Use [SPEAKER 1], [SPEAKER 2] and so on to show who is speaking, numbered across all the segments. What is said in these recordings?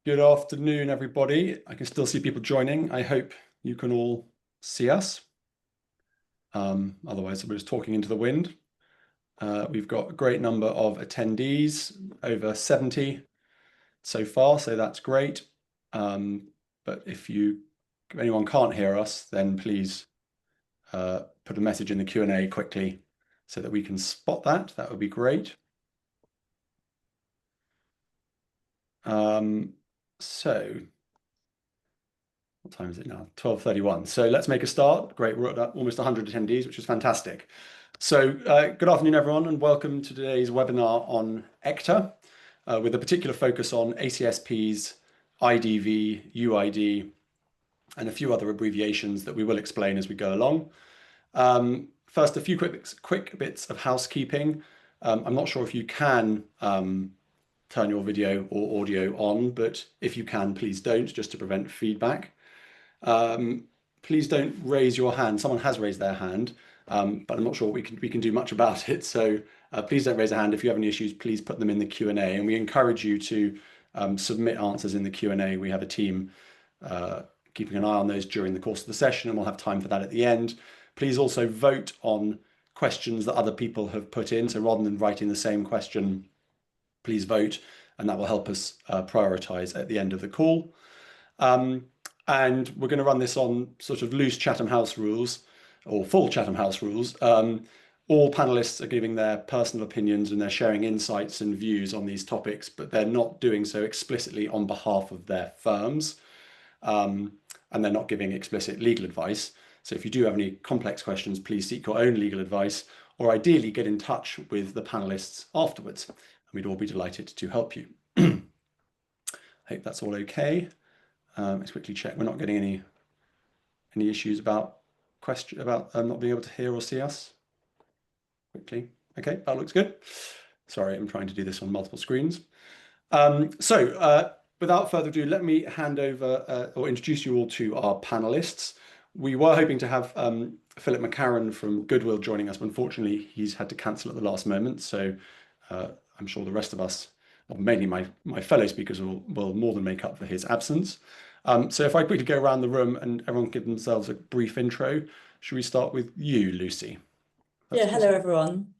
[SPEAKER 1] Good afternoon, everybody. I can still see people joining. I hope you can all see us. Otherwise, we're just talking into the wind. We've got a great number of attendees, over 70 so far, so that's great. But if anyone can't hear us, then please put a message in the Q&A quickly so that we can spot that. That would be great. So what time is it now? 12:31. So let's make a start. Great, we're at almost 100 attendees, which is fantastic. So good afternoon, everyone, and welcome to today's webinar on ECCTA, with a particular focus on ACSPs, IDV, UID, and a few other abbreviations that we will explain as we go along. First, a few quick bits of housekeeping. I'm not sure if you can turn your video or audio on, but if you can, please don't, just to prevent feedback. Please don't raise your hand. Someone has raised their hand, but I'm not sure we can do much about it. So please don't raise a hand. If you have any issues, please put them in the Q&A, and we encourage you to submit answers in the Q&A. We have a team keeping an eye on those during the course of the session, and we'll have time for that at the end. Please also vote on questions that other people have put in. So rather than writing the same question, please vote, and that will help us prioritize at the end of the call. And we're going to run this on sort of loose Chatham House rules, or full Chatham House rules. All panelists are giving their personal opinions and they're sharing insights and views on these topics, but they're not doing so explicitly on behalf of their firms. And they're not giving explicit legal advice. So if you do have any complex questions, please seek your own legal advice, or ideally get in touch with the panelists afterwards. We'd all be delighted to help you. I hope that's all okay. Let's quickly check. We're not getting any issues about not being able to hear or see us. Quickly. Okay, that looks good. Sorry, I'm trying to do this on multiple screens. Without further ado, let me hand over or introduce you all to our panelists. We were hoping to have Philip McCarran from Goodwill joining us, but unfortunately he's had to cancel at the last moment. So I'm sure the rest of us, or mainly my fellow speakers, will more than make up for his absence. So if I quickly go around the room and everyone give themselves a brief intro, should we start with you, Lucy?
[SPEAKER 2] Hello everyone.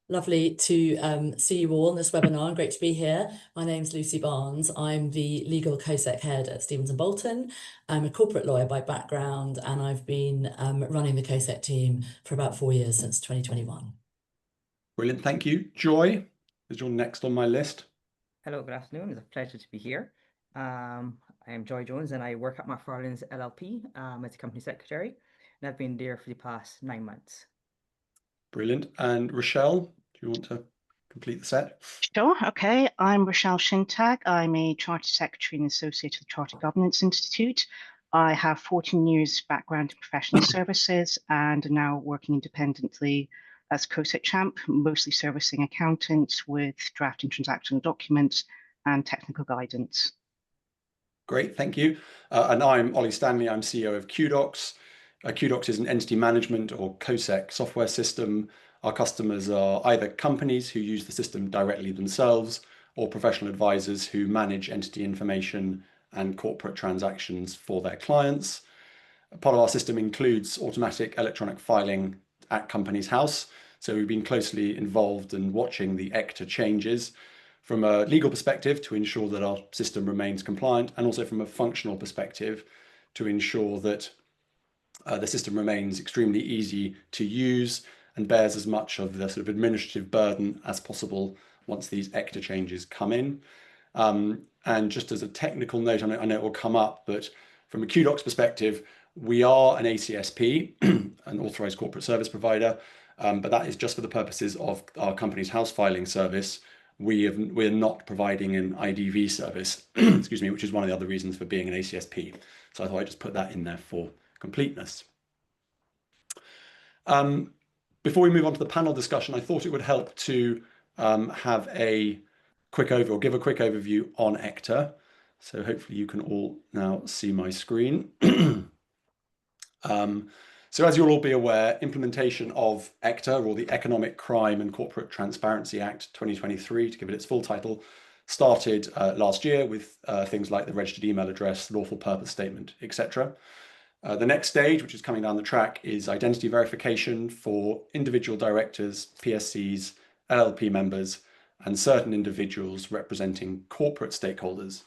[SPEAKER 2] Lovely to see you all on this webinar. Great to be here. My name's Lucy Barnes. I'm the legal CoSec head at Stevens & Bolton. I'm a corporate lawyer by background, and I've been running the CoSec team for about 4 years, since 2021.
[SPEAKER 1] Brilliant, thank you. Joy is your next on my list.
[SPEAKER 3] Hello, good afternoon. It's a pleasure to be here. I am Joy Jones, and I work at Macfarlanes LLP as a company secretary, and I've been there for the past 9 months.
[SPEAKER 1] Brilliant. And Rachelle, do you want to complete the set?
[SPEAKER 4] Sure. Okay. I'm Rachelle Shintag. I'm a Chartered Secretary and Associate of the Chartered Governance Institute. I have 14 years background in professional services and am now working independently as CoSec Champ, mostly servicing accountants with drafting transactional documents and technical guidance.
[SPEAKER 1] Great, thank you. And I'm Ollie Stanley. I'm CEO of Kudocs. Kudocs is an entity management or CoSec software system. Our customers are either companies who use the system directly themselves or professional advisors who manage entity information and corporate transactions for their clients. Part of our system includes automatic electronic filing at Companies House. So we've been closely involved in watching the ECCTA changes from a legal perspective to ensure that our system remains compliant, and also from a functional perspective to ensure that the system remains extremely easy to use and bears as much of the sort of administrative burden as possible once these ECCTA changes come in. And just as a technical note, I know it will come up, but from a Kudocs perspective, we are an ACSP, an authorized corporate service provider, but that is just for the purposes of our Companies House filing service. We're not providing an IDV service, excuse me, which is one of the other reasons for being an ACSP. So I thought I'd just put that in there for completeness. Before we move on to the panel discussion, I thought it would help to have a quick give a quick overview on ECCTA. So hopefully you can all now see my screen. So as you'll all be aware, implementation of ECCTA, or the Economic Crime and Corporate Transparency Act 2023, to give it its full title, started last year with things like the registered email address, lawful purpose statement, etc. The next stage, which is coming down the track, is identity verification for individual directors, PSCs, LLP members, and certain individuals representing corporate stakeholders.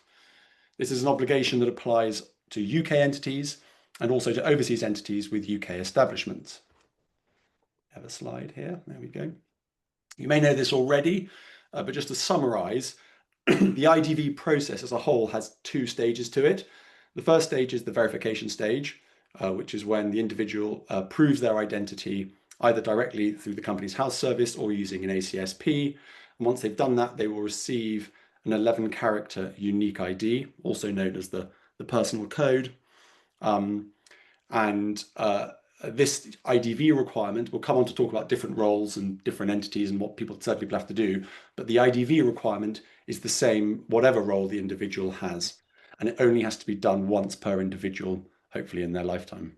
[SPEAKER 1] This is an obligation that applies to UK entities and also to overseas entities with UK establishments. I have a slide here. There we go. You may know this already, but just to summarize, the IDV process as a whole has two stages to it. The first stage is the verification stage, which is when the individual proves their identity either directly through the company's house service or using an ACSP. And once they've done that, they will receive an 11-character unique ID, also known as the personal code. This IDV requirement, we'll come on to talk about different roles and different entities and what certain people have to do, but the IDV requirement is the same whatever role the individual has, and it only has to be done once per individual, hopefully in their lifetime.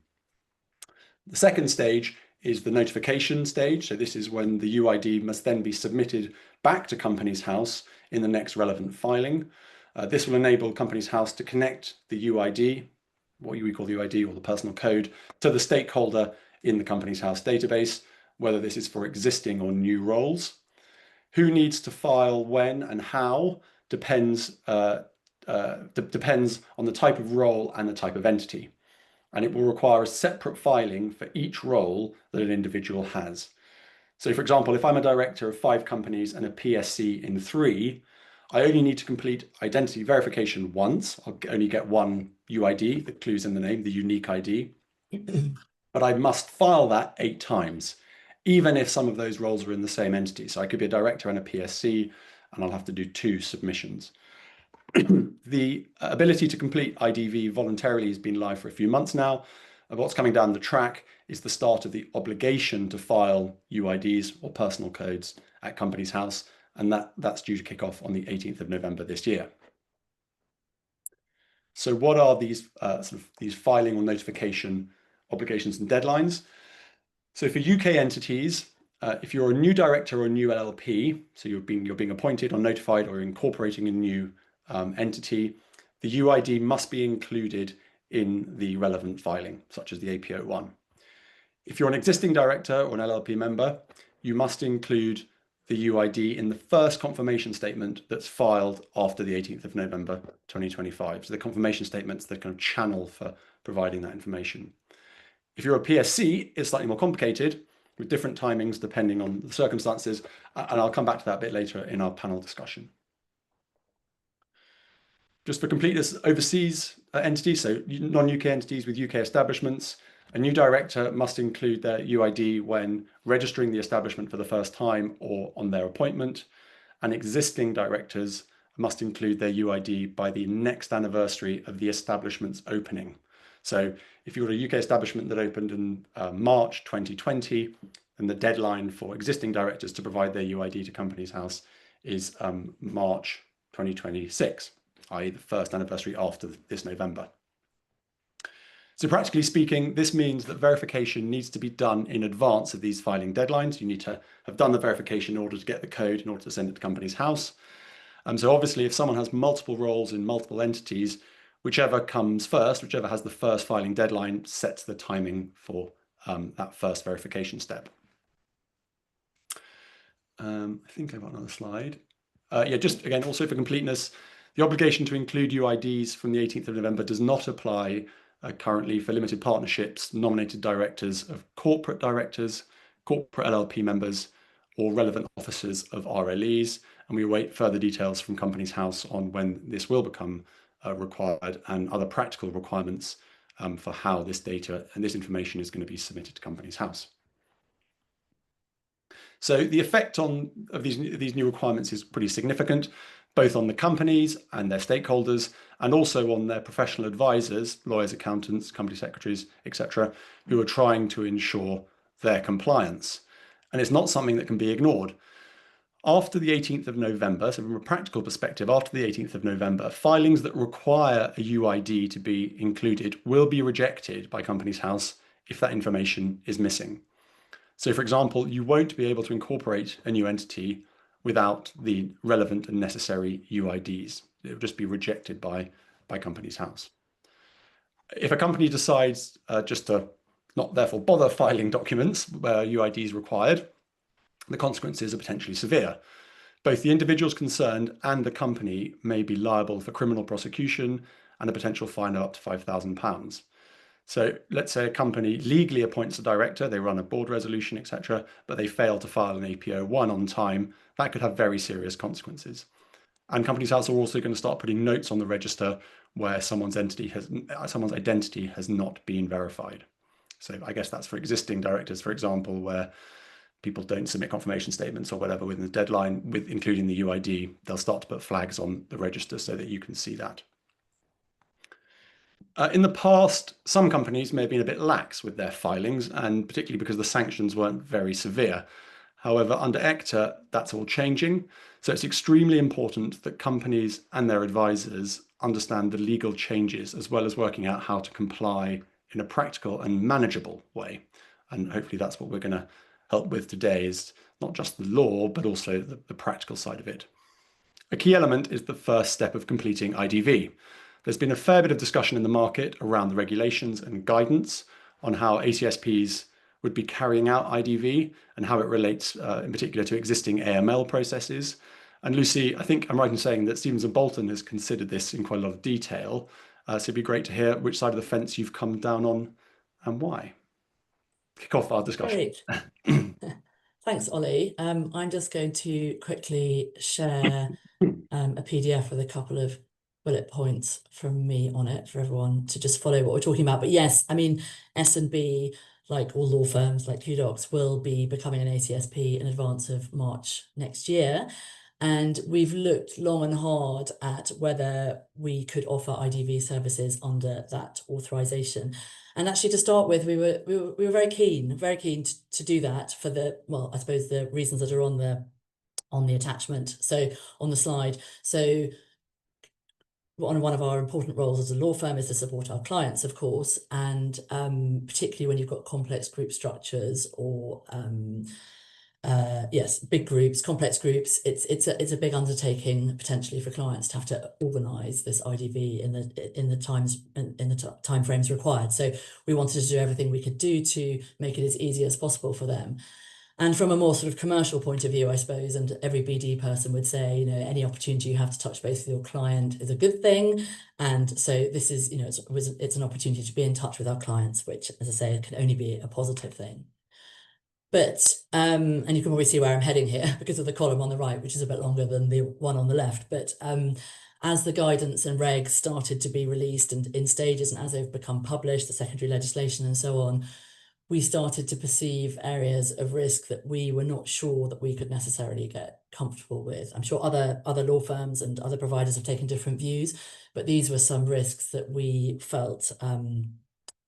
[SPEAKER 1] The second stage is the notification stage. So this is when the UID must then be submitted back to Companies House in the next relevant filing. This will enable Companies House to connect the UID, what we call the UID or the personal code, to the stakeholder in the Companies House database, whether this is for existing or new roles. Who needs to file when and how depends on the type of role and the type of entity. And it will require a separate filing for each role that an individual has. So for example, if I'm a director of 5 companies and a PSC in 3, I only need to complete identity verification once. I'll only get one UID that clues in the name, the unique ID. But I must file that 8 times, even if some of those roles are in the same entity. So I could be a director and a PSC, and I'll have to do 2 submissions. The ability to complete IDV voluntarily has been live for a few months now. And what's coming down the track is the start of the obligation to file UIDs or personal codes at Companies House, and that's due to kick off on the 18th of November this year. So what are these these filing or notification obligations and deadlines? So for UK entities, if you're a new director or a new LLP, so you're being appointed or notified or incorporating a new entity, the UID must be included in the relevant filing, such as the AP01. If you're an existing director or an LLP member, you must include the UID in the first confirmation statement that's filed after the 18th of November 2025. So the confirmation statement's the kind of channel for providing that information. If you're a PSC, it's slightly more complicated with different timings depending on the circumstances, and I'll come back to that a bit later in our panel discussion. Just for completeness, overseas entities, so non-UK entities with UK establishments, a new director must include their UID when registering the establishment for the first time or on their appointment, and existing directors must include their UID by the next anniversary of the establishment's opening. So if you've got a UK establishment that opened in March 2020, then the deadline for existing directors to provide their UID to Companies House is March 2026, i.e. the first anniversary after this November. So practically speaking, this means that verification needs to be done in advance of these filing deadlines. You need to have done the verification in order to get the code, in order to send it to Companies House. So obviously, if someone has multiple roles in multiple entities, whichever comes first, whichever has the first filing deadline, sets the timing for that first verification step. I think I've got another slide. Yeah, just again, also for completeness, the obligation to include UIDs from the 18th of November does not apply currently for limited partnerships, nominated directors of corporate directors, corporate LLP members, or relevant officers of RLEs. And we await further details from Companies House on when this will become required and other practical requirements for how this data and this information is going to be submitted to Companies House. So the effect of these new requirements is pretty significant, both on the companies and their stakeholders, and also on their professional advisors, lawyers, accountants, company secretaries, etc., who are trying to ensure their compliance. And it's not something that can be ignored. After the 18th of November, so from a practical perspective, after the 18th of November, filings that require a UID to be included will be rejected by Companies House if that information is missing. So for example, you won't be able to incorporate a new entity without the relevant and necessary UIDs. It will just be rejected by Companies House. If a company decides just to not therefore bother filing documents where UID is required, the consequences are potentially severe. Both the individuals concerned and the company may be liable for criminal prosecution and a potential fine of up to £5,000. So let's say a company legally appoints a director, they run a board resolution, etc., but they fail to file an APO1 on time. That could have very serious consequences. And Companies House are also going to start putting notes on the register where someone's identity has not been verified. So I guess that's for existing directors, for example, where people don't submit confirmation statements or whatever within the deadline, including the UID. They'll start to put flags on the register so that you can see that. In the past, some companies may have been a bit lax with their filings, and particularly because the sanctions weren't very severe. However, under ECCTA, that's all changing. So it's extremely important that companies and their advisors understand the legal changes, as well as working out how to comply in a practical and manageable way. And hopefully that's what we're going to help with today, is not just the law, but also the practical side of it. A key element is the first step of completing IDV. There's been a fair bit of discussion in the market around the regulations and guidance on how ACSPs would be carrying out IDV and how it relates in particular to existing AML processes. And Lucy, I think I'm right in saying that Stevens and Bolton has considered this in quite a lot of detail. So it'd be great to hear which side of the fence you've come down on and why. Kick off our discussion.
[SPEAKER 2] Great. Thanks, Ollie. I'm just going to quickly share a PDF with a couple of bullet points from me on it for everyone to just follow what we're talking about. But yes, I mean, S&B, like all law firms like Kudocs, will be becoming an ACSP in advance of March next year. And we've looked long and hard at whether we could offer IDV services under that authorization. And actually, to start with, we were very keen to do that for I suppose the reasons that are on the attachment. So on the slide. So one of our important roles as a law firm is to support our clients, of course, and particularly when you've got complex group structures or big groups, complex groups, it's a big undertaking potentially for clients to have to organise this IDV in the time frames required. So we wanted to do everything we could do to make it as easy as possible for them. And from a more sort of commercial point of view, I suppose, and every BD person would say, you know, any opportunity you have to touch base with your client is a good thing. And so this is, you know, it's an opportunity to be in touch with our clients, which, as I say, can only be a positive thing. But, and you can probably see where I'm heading here because of the column on the right, which is a bit longer than the one on the left. But as the guidance and regs started to be released and in stages, and as they've become published, the secondary legislation and so on, we started to perceive areas of risk that we were not sure that we could necessarily get comfortable with. I'm sure other law firms and other providers have taken different views, but these were some risks that we felt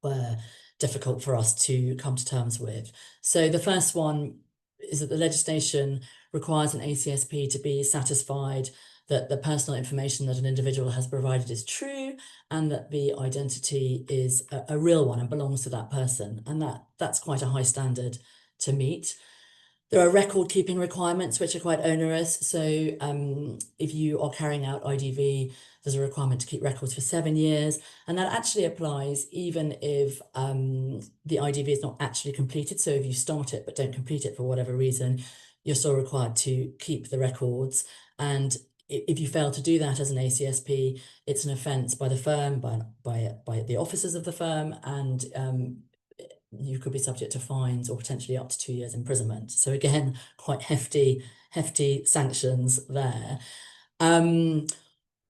[SPEAKER 2] were difficult for us to come to terms with. So the first one is that the legislation requires an ACSP to be satisfied that the personal information that an individual has provided is true and that the identity is a real one and belongs to that person. And that's quite a high standard to meet. There are record-keeping requirements which are quite onerous. So if you are carrying out IDV, there's a requirement to keep records for 7 years. And that actually applies even if the IDV is not actually completed. So if you start it but don't complete it for whatever reason, you're still required to keep the records. And if you fail to do that as an ACSP, it's an offence by the firm, by the officers of the firm, and you could be subject to fines or potentially up to 2 years imprisonment. So again, quite hefty sanctions there. On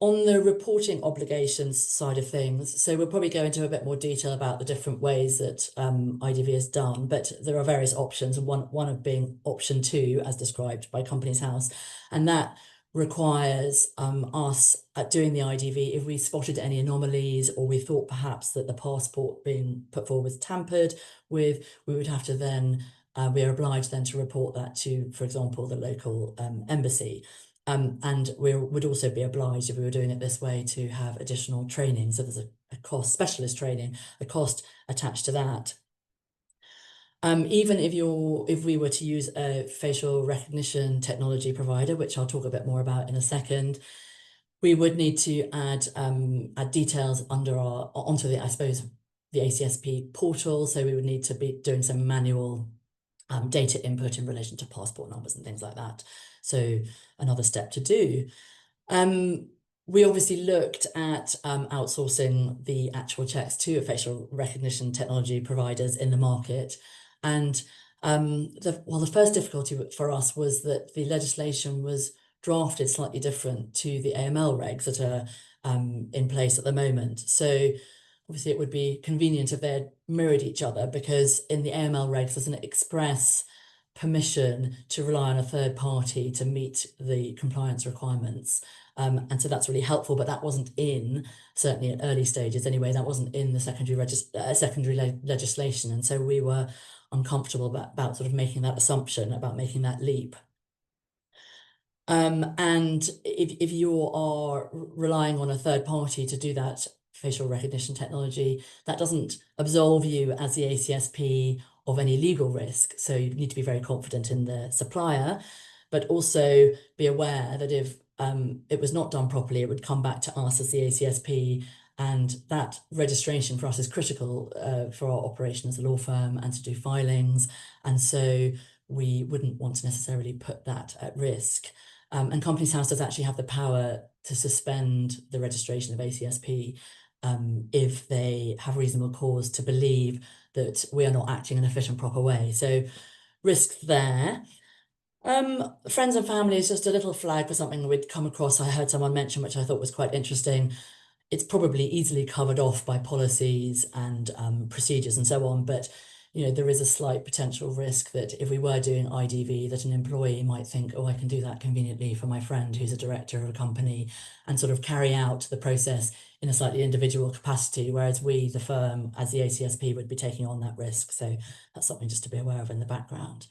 [SPEAKER 2] the reporting obligations side of things, so we'll probably go into a bit more detail about the different ways that IDV is done, but there are various options, and one of being option 2, as described by Companies House, and that requires us at doing the IDV, if we spotted any anomalies or we thought perhaps that the passport being put forward was tampered with, we would have to then, we are obliged then to report that to, for example, the local embassy. And we would also be obliged, if we were doing it this way, to have additional training. So there's a cost, specialist training, a cost attached to that. Even if we were to use a facial recognition technology provider, which I'll talk a bit more about in a second, we would need to add details onto the, I suppose, the ACSP portal. So we would need to be doing some manual data input in relation to passport numbers and things like that. So another step to do. We obviously looked at outsourcing the actual checks to facial recognition technology providers in the market. And the first difficulty for us was that the legislation was drafted slightly different to the AML regs that are in place at the moment. So obviously it would be convenient if they had mirrored each other, because in the AML regs there's an express permission to rely on a third party to meet the compliance requirements. And so that's really helpful, but that wasn't certainly at early stages anyway, that wasn't in the secondary legislation. And so we were uncomfortable about sort of making that assumption, about making that leap. And if you are relying on a third party to do that facial recognition technology, that doesn't absolve you as the ACSP of any legal risk. So you need to be very confident in the supplier, but also be aware that if it was not done properly, it would come back to us as the ACSP, and that registration for us is critical for our operation as a law firm and to do filings. And so we wouldn't want to necessarily put that at risk. And Companies House does actually have the power to suspend the registration of ACSP if they have reasonable cause to believe that we are not acting in a fit and proper way. So risks there. Friends and family is just a little flag for something we'd come across. I heard someone mention, which I thought was quite interesting. It's probably easily covered off by policies and procedures and so on, but there is a slight potential risk that if we were doing IDV, that an employee might think, oh, I can do that conveniently for my friend who's a director of a company, and sort of carry out the process in a slightly individual capacity, whereas we, the firm, as the ACSP, would be taking on that risk. So that's something just to be aware of in the background.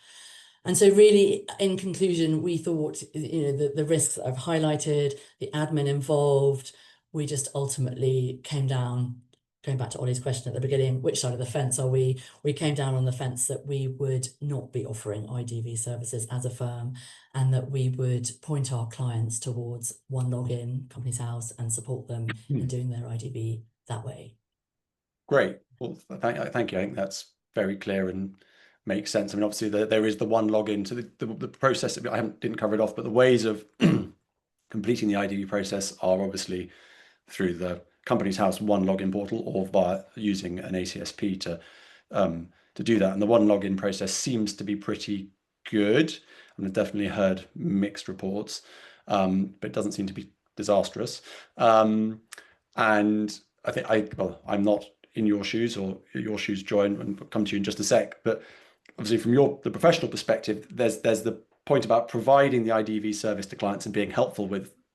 [SPEAKER 2] And so really, in conclusion, we thought, the risks that I've highlighted, the admin involved, we just ultimately came down, going back to Ollie's question at the beginning, which side of the fence are we? We came down on the fence that we would not be offering IDV services as a firm, and that we would point our clients towards one login, Companies House, and support them in doing their IDV that way.
[SPEAKER 1] Great. Well, thank you. I think that's very clear and makes sense. I mean, obviously there is the one login to the process. I didn't cover it off, but the ways of completing the IDV process are obviously through the Companies House one login portal, or by using an ACSP to do that. And the one login process seems to be pretty good. I've definitely heard mixed reports, but it doesn't seem to be disastrous. And I think I'm not in your shoes, or your shoes, Joy, and we'll come to you in just a sec. But obviously, from the professional perspective, there's the point about providing the IDV service to clients and being helpful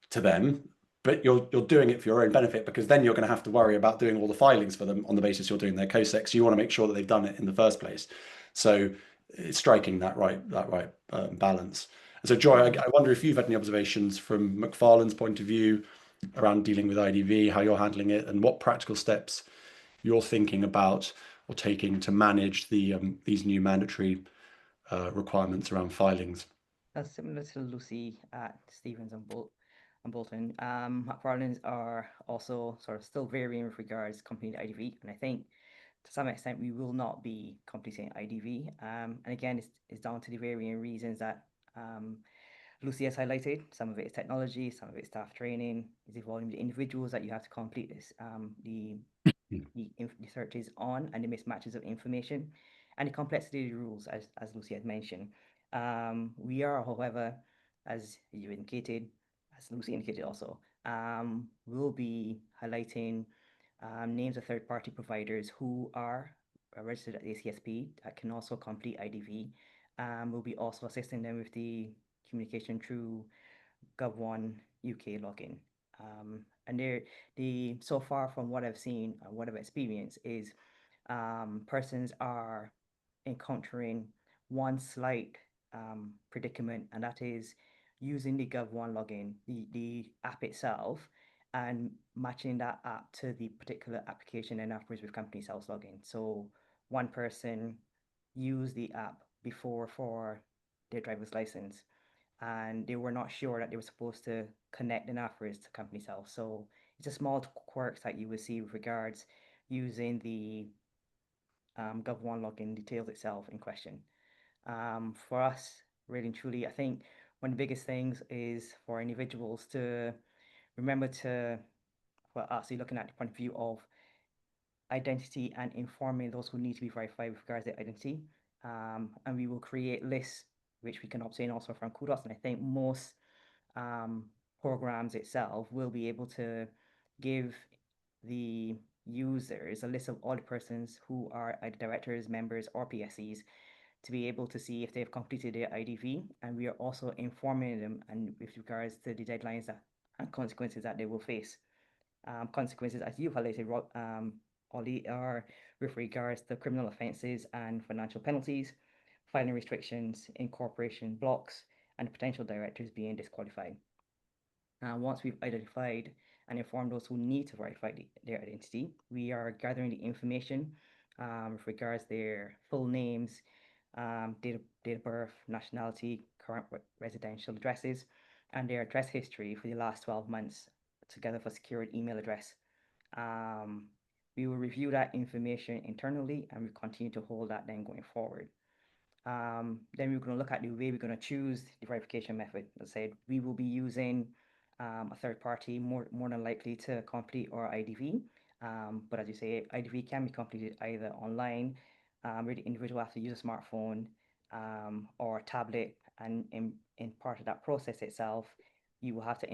[SPEAKER 1] to them. But you're doing it for your own benefit, because then you're going to have to worry about doing all the filings for them on the basis you're doing their CoSec. So you want to make sure that they've done it in the first place. So it's striking that right balance. And so, Joy, I wonder if you've had any observations from Macfarlane's point of view around dealing with IDV, how you're handling it, and what practical steps you're thinking about or taking to manage these new mandatory requirements around filings.
[SPEAKER 3] That's similar to Lucy at Stevens and Bolton. Macfarlanes are also sort of still varying with regards to company IDV, and I think to some extent we will not be completing IDV. And again, it's down to the varying reasons that Lucy has highlighted. Some of it is technology, some of it is staff training, is the volume of the individuals that you have to complete this, the searches on, and the mismatches of information, and the complexity of the rules, as Lucy had mentioned. We are, however, as you indicated, as Lucy indicated also, we'll be highlighting names of third-party providers who are registered at ACSP that can also complete IDV. We'll be also assisting them with the communication through Gov1 UK login. And so far from what I've seen and what I've experienced is persons are encountering one slight predicament, and that is using the Gov1 login, the app itself, and matching that app to the particular application and afterwards with Companies House login. So one person used the app before for their driver's license, and they were not sure that they were supposed to connect in afterwards to company's health. So it's a small quirks that you will see with regards using the Gov1 login details itself in question. For us, really and truly, I think one of the biggest things is for individuals to remember to, well, actually looking at the point of view of identity and informing those who need to be verified with regards to their identity. And we will create lists, which we can obtain also from Kudocs. And I think most programs itself will be able to give the users a list of all the persons who are either directors, members, or PSCs to be able to see if they've completed their IDV. And we are also informing them and with regards to the deadlines that, and consequences that they will face. Consequences, as you highlighted, Ollie, are with regards to criminal offences and financial penalties, filing restrictions, incorporation blocks, and potential directors being disqualified. Once we've identified and informed those who need to verify their identity, we are gathering the information with regards to their full names, date of birth, nationality, current residential addresses, and their address history for the last 12 months, together for secured email address. We will review that information internally, and we continue to hold that then going forward. Then we're going to look at the way we're going to choose the verification method. As I said, we will be using a third party more than likely to complete our IDV. But as you say, IDV can be completed either online, where the individual has to use a smartphone or a tablet, and in part of that process itself, you will have to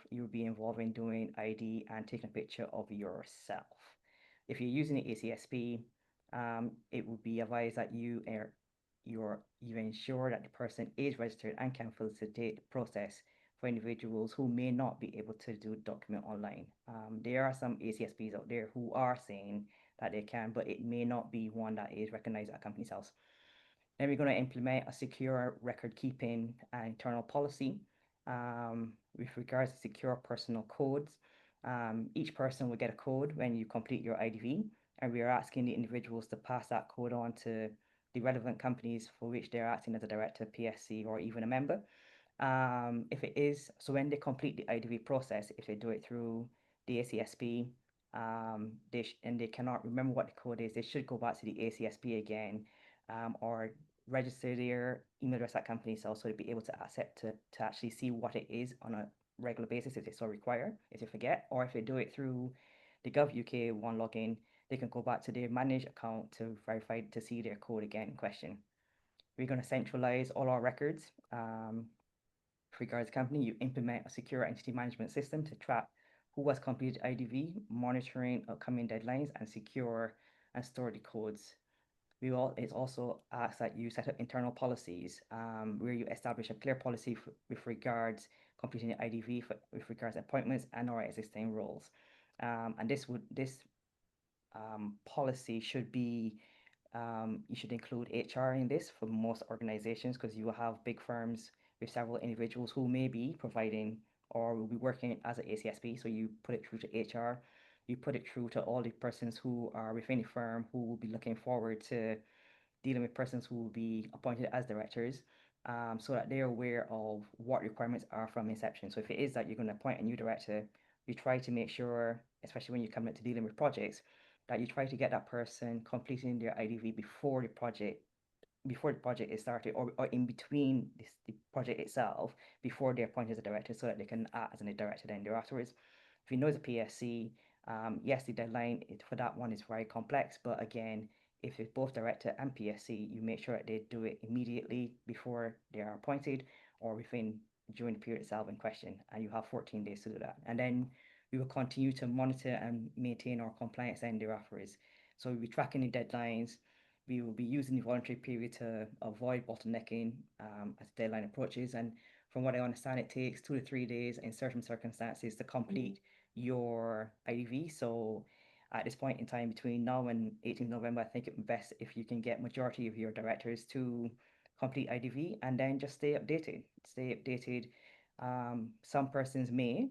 [SPEAKER 3] you'll be involved in doing ID and taking a picture of yourself. If you're using the ACSP, it would be advised that you ensure that the person is registered and can facilitate the process for individuals who may not be able to do the document online. There are some ACSPs out there who are saying that they can, but it may not be one that is recognized at a company's house. Then we're going to implement a secure record keeping and internal policy with regards to secure personal codes. Each person will get a code when you complete your IDV, and we are asking the individuals to pass that code on to the relevant companies for which they're acting as a director, PSC, or even a member. If it is, so when they complete the IDV process, if they do it through the ACSP, and they cannot remember what the code is, they should go back to the ACSP again, or register their email address at company so they'll be able to accept to actually see what it is on a regular basis if they so require, if they forget, or if they do it through the GovUK one login, they can go back to their managed account to verify to see their code again in question. We're going to centralize all our records. With regards to company, you implement a secure entity management system to track who has completed IDV, monitoring upcoming deadlines, and secure and store the codes. It also asks that you set up internal policies where you establish a clear policy with regards completing the IDV with regards to appointments and or existing roles. And this policy should be, you should include HR in this for most organizations, because you will have big firms with several individuals who may be providing or will be working as an ACSP. So you put it through to HR, you put it through to all the persons who are within the firm who will be looking forward to dealing with persons who will be appointed as directors, so that they're aware of what requirements are from inception. So if it is that you're going to appoint a new director, you try to make sure, especially when you come into dealing with projects, that you try to get that person completing their IDV before the project is started, or in between the project itself, before they're appointed as a director, so that they can act as a director then afterwards. If you know it's a PSC, yes, the deadline for that one is very complex, but again, if it's both director and PSC, you make sure that they do it immediately before they are appointed or during the period itself in question, and you have 14 days to do that. And then we will continue to monitor and maintain our compliance then thereafterwards. So we'll be tracking the deadlines. We will be using the voluntary period to avoid bottlenecking as the deadline approaches. And from what I understand, it takes 2 to 3 days in certain circumstances to complete your IDV. So at this point in time, between now and 18th November, I think it would be best if you can get majority of your directors to complete IDV and then just stay updated. Some persons may,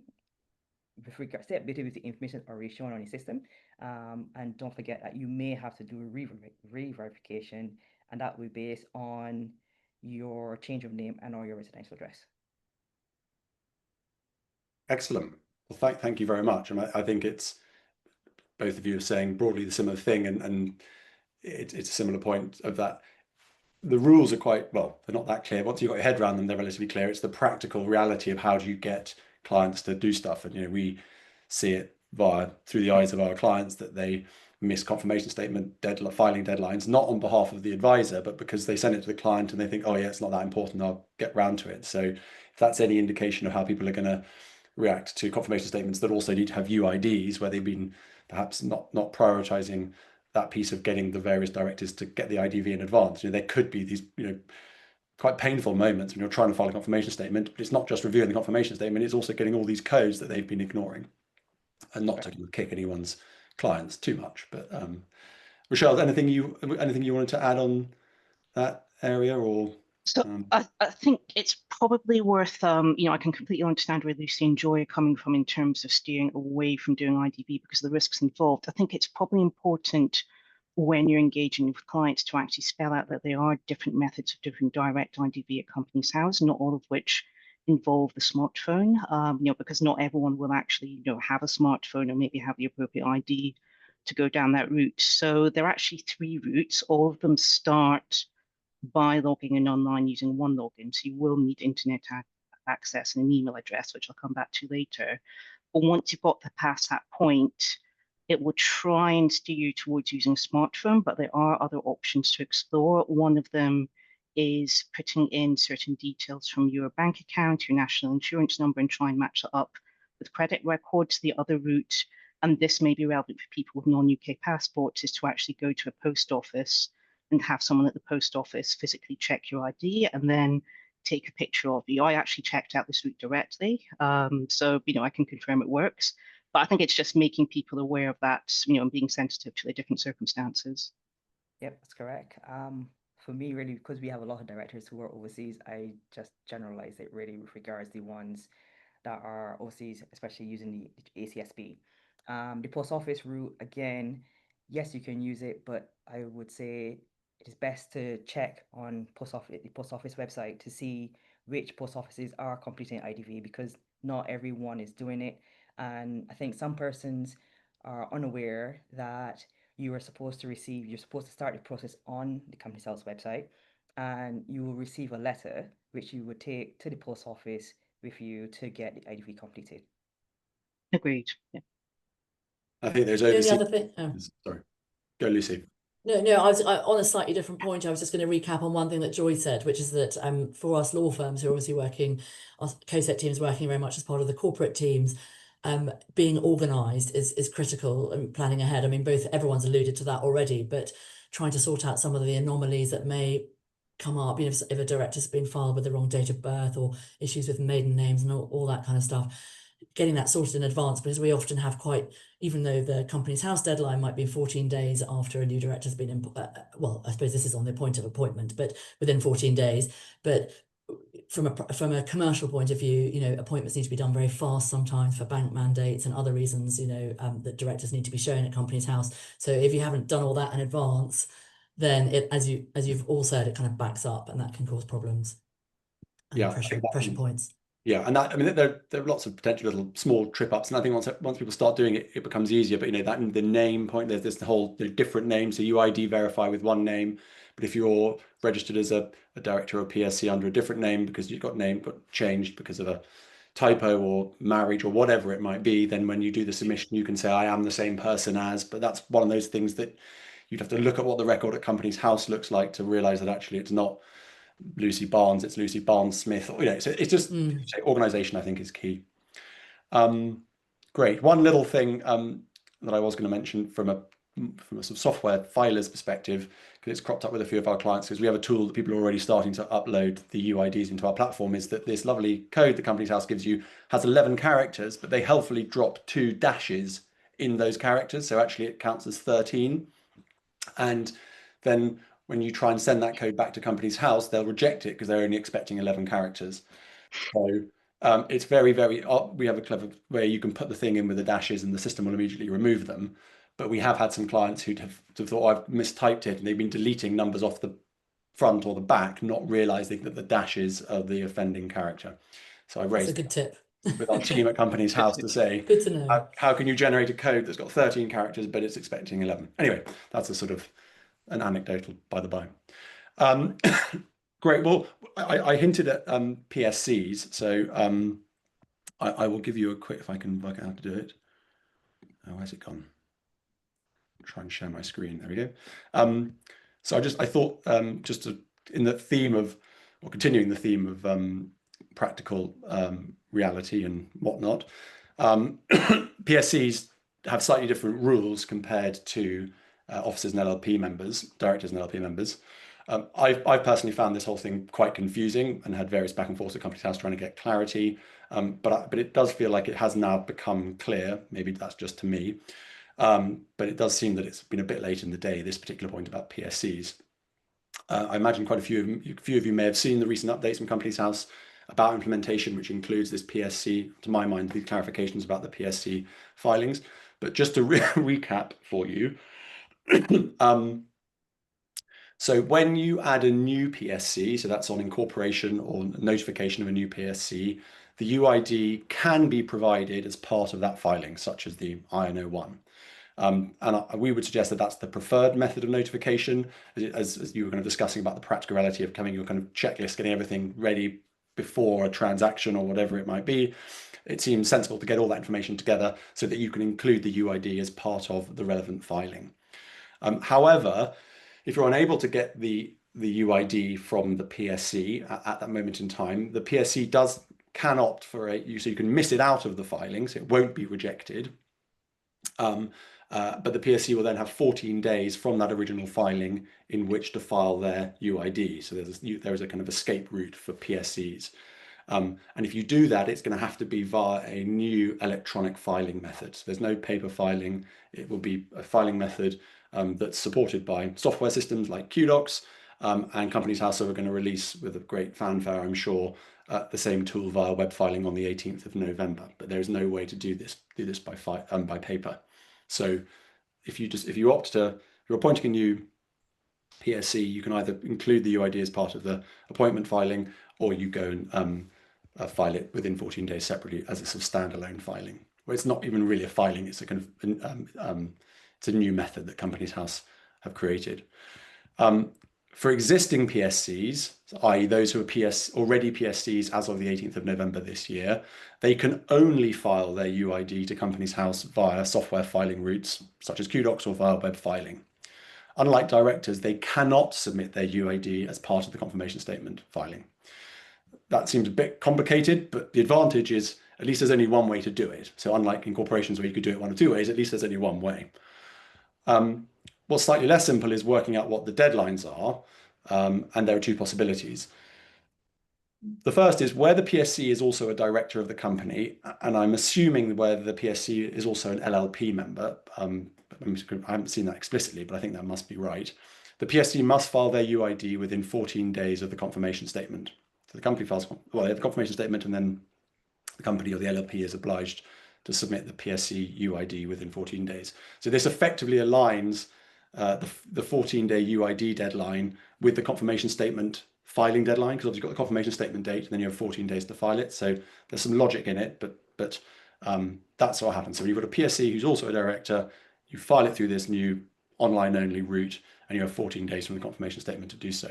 [SPEAKER 3] stay updated with the information already shown on your system. And don't forget that you may have to do a re-verification and that will be based on your change of name and or your residential address.
[SPEAKER 1] Excellent. Well, thank you very much. And I think it's both of you are saying broadly the similar thing, and it's a similar point of that. The rules are quite, well, they're not that clear. Once you've got your head around them, they're relatively clear. It's the practical reality of how do you get clients to do stuff. And, we see it through the eyes of our clients that they miss confirmation statement filing deadlines, not on behalf of the advisor, but because they send it to the client and they think, oh yeah, it's not that important, I'll get round to it. So if that's any indication of how people are going to react to confirmation statements that also need to have UIDs, where they've been perhaps not prioritizing that piece of getting the various directors to get the IDV in advance. There could be these, quite painful moments when you're trying to file a confirmation statement, but it's not just reviewing the confirmation statement, it's also getting all these codes that they've been ignoring, and not to kick anyone's clients too much. But Rachelle, anything you wanted to add on that area, or?
[SPEAKER 4] So I think it's probably worth, I can completely understand where Lucy and Joy are coming from in terms of steering away from doing IDV because of the risks involved. I think it's probably important when you're engaging with clients to actually spell out that there are different methods of doing direct IDV at Companies House, not all of which involve the smartphone, because not everyone will actually, have a smartphone or maybe have the appropriate ID to go down that route. So there are actually 3 routes. All of them start by logging in online using one login. So you will need internet access and an email address, which I'll come back to later. But once you've got past that point, it will try and steer you towards using a smartphone, but there are other options to explore. One of them is putting in certain details from your bank account, your national insurance number, and try and match it up with credit records. The other route, and this may be relevant for people with non-UK passports, is to actually go to a post office and have someone at the post office physically check your ID and then take a picture of you. I actually checked out this route directly, so I can confirm it works. But I think it's just making people aware of that, and being sensitive to the different circumstances.
[SPEAKER 3] Yep, that's correct. For me, really, because we have a lot of directors who are overseas, I just generalize it really with regards to the ones that are overseas, especially using the ACSP. The post office route, again, yes, you can use it, but I would say it is best to check on the post office website to see which post offices are completing IDV, because not everyone is doing it. And I think some persons are unaware that you're supposed to start the process on the Companies House website, and you will receive a letter which you would take to the post office with you to get the IDV completed.
[SPEAKER 4] Agreed. Yeah.
[SPEAKER 1] I think there's
[SPEAKER 2] The only
[SPEAKER 1] overseas.
[SPEAKER 2] other thing,
[SPEAKER 1] Sorry, go Lucy.
[SPEAKER 2] No, I was on a slightly different point. I was just going to recap on one thing that Joy said, which is that for us law firms who are obviously working, our CoSec teams working very much as part of the corporate teams, being organised is critical and planning ahead. I mean, everyone's alluded to that already, but trying to sort out some of the anomalies that may come up, if a director's been filed with the wrong date of birth or issues with maiden names and all that kind of stuff. Getting that sorted in advance, because we often have even though the Companies House deadline might be 14 days after a new director's been in, well, I suppose this is on the point of appointment, but within 14 days. But from a commercial point of view, appointments need to be done very fast sometimes for bank mandates and other reasons, that directors need to be shown at Companies House. So if you haven't done all that in advance, then as you've all said, it kind of backs up, and that can cause problems and pressure points.
[SPEAKER 1] Yeah, and there are lots of potential little small trip ups, and I think once people start doing it, it becomes easier. But that the name point, there's the whole different names. So you ID verify with one name, but if you're registered as a director or PSC under a different name because you've got changed because of a typo or marriage or whatever it might be, then when you do the submission, you can say I am the same person as. But that's one of those things that you'd have to look at what the record at Companies House looks like to realize that actually it's not Lucy Barnes, it's Lucy Barnes Smith. So it's just organization, I think, is key. Great. One little thing that I was going to mention from a sort of software filer's perspective, because it's cropped up with a few of our clients, because we have a tool that people are already starting to upload the UIDs into our platform, is that this lovely code the Companies House gives you has 11 characters, but they helpfully drop 2 dashes in those characters. So actually it counts as 13. And then when you try and send that code back to Companies House, they'll reject it because they're only expecting 11 characters. So it's very, very, we have a clever way you can put the thing in with the dashes and the system will immediately remove them. But we have had some clients who'd have thought, I've mistyped it, and they've been deleting numbers off the front or the back, not realizing that the dashes are the offending character. So I
[SPEAKER 2] That's a
[SPEAKER 1] raised
[SPEAKER 2] good tip.
[SPEAKER 1] with our team at Companies House to say,
[SPEAKER 2] Good to know.
[SPEAKER 1] how can you generate a code that's got 13 characters, but it's expecting 11? Anyway, that's a sort of an anecdotal by the by. Great. Well, I hinted at PSCs, so I will give you a quick, if I can work out how to do it. Oh, where's it gone? Try and share my screen. There we go. So I thought just to, in the theme of, or continuing the theme of practical reality and whatnot, PSCs have slightly different rules compared to officers and LLP members, directors and LLP members. I've personally found this whole thing quite confusing and had various back and forth at Companies House trying to get clarity, but it does feel like it has now become clear. Maybe that's just to me, but it does seem that it's been a bit late in the day, this particular point about PSCs. I imagine quite a few of you may have seen the recent updates from Companies House about implementation, which includes this PSC, to my mind, the clarifications about the PSC filings. But just to recap for you, so when you add a new PSC, so that's on incorporation or notification of a new PSC, the UID can be provided as part of that filing, such as the INO1. And we would suggest that that's the preferred method of notification, as you were kind of discussing about the practicality of having your kind of checklist, getting everything ready before a transaction or whatever it might be. It seems sensible to get all that information together so that you can include the UID as part of the relevant filing. However, if you're unable to get the UID from the PSC at that moment in time, the PSC can opt for so you can miss it out of the filing, so it won't be rejected. But the PSC will then have 14 days from that original filing in which to file their UID. So there is a kind of escape route for PSCs. And if you do that, it's going to have to be via a new electronic filing method. So there's no paper filing. It will be a filing method that's supported by software systems like Kudocs, and Companies House are going to release with a great fanfare, I'm sure, the same tool via WebFiling on the 18th of November. But there is no way to do this by paper. So if you're appointing a new PSC, you can either include the UID as part of the appointment filing, or you go and file it within 14 days separately as a sort of standalone filing. Well, it's not even really a filing; it's a kind of it's a new method that Companies House have created. For existing PSCs, i.e. those who are already PSCs as of the 18th of November this year, they can only file their UID to Companies House via software filing routes, such as Kudocs or via WebFiling. Unlike directors, they cannot submit their UID as part of the confirmation statement filing. That seems a bit complicated, but the advantage is at least there's only one way to do it. So unlike in corporations where you could do it one or two ways, at least there's only one way. What's slightly less simple is working out what the deadlines are, and there are two possibilities. The first is where the PSC is also a director of the company, and I'm assuming where the PSC is also an LLP member. I haven't seen that explicitly, but I think that must be right. The PSC must file their UID within 14 days of the confirmation statement. So the company files, well, they have the confirmation statement, and then the company or the LLP is obliged to submit the PSC UID within 14 days. So this effectively aligns the 14-day UID deadline with the confirmation statement filing deadline, because obviously you've got the confirmation statement date and then you have 14 days to file it. So there's some logic in it, but that's what happens. So you've got a PSC who's also a director, you file it through this new online only route, and you have 14 days from the confirmation statement to do so.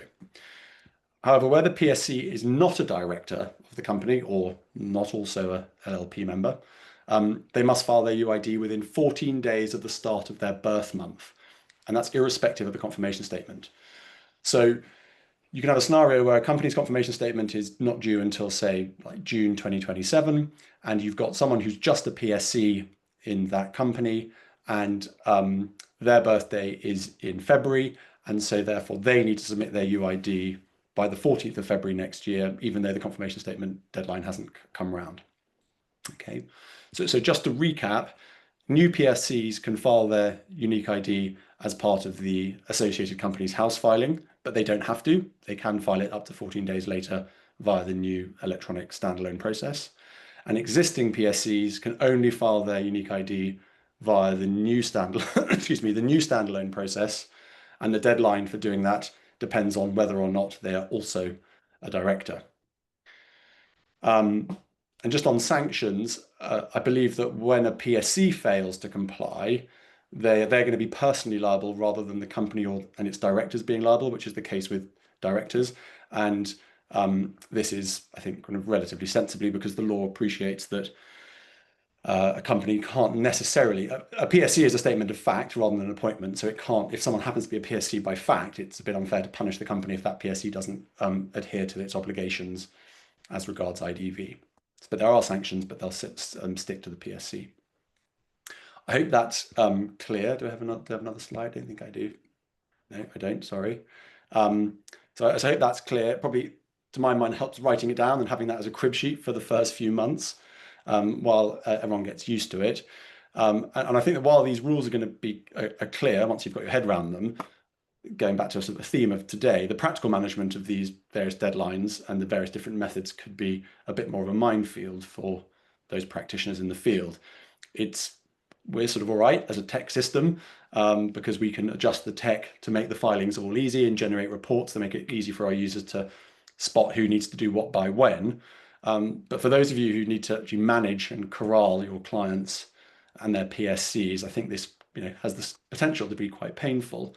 [SPEAKER 1] However, where the PSC is not a director of the company or not also a LLP member, they must file their UID within 14 days of the start of their birth month. And that's irrespective of the confirmation statement. So you can have a scenario where a company's confirmation statement is not due until, say, like June 2027, and you've got someone who's just a PSC in that company, and their birthday is in February, and so therefore they need to submit their UID by the 14th of February next year, even though the confirmation statement deadline hasn't come around. Okay, so just to recap, new PSCs can file their unique ID as part of the associated company's house filing, but they don't have to. They can file it up to 14 days later via the new electronic standalone process. And existing PSCs can only file their unique ID via the new standalone, the new standalone process. And the deadline for doing that depends on whether or not they are also a director. And just on sanctions, I believe that when a PSC fails to comply, they're going to be personally liable rather than the company and its directors being liable, which is the case with directors. And this is, I think, kind of relatively sensibly, because the law appreciates that a company can't necessarily, a PSC is a statement of fact rather than an appointment. So it can't, if someone happens to be a PSC by fact, it's a bit unfair to punish the company if that PSC doesn't adhere to its obligations as regards IDV. But there are sanctions, but they'll stick to the PSC. I hope that's clear. Do I have another slide? I don't think I do. No, I don't, sorry. So I hope that's clear. Probably, to my mind, helps writing it down and having that as a crib sheet for the first few months while everyone gets used to it. And I think that while these rules are going to be clear once you've got your head around them, going back to sort of the theme of today, the practical management of these various deadlines and the various different methods could be a bit more of a minefield for those practitioners in the field. We're sort of all right as a tech system because we can adjust the tech to make the filings all easy and generate reports that make it easy for our users to spot who needs to do what by when. But for those of you who need to actually manage and corral your clients and their PSCs, I think this has the potential to be quite painful.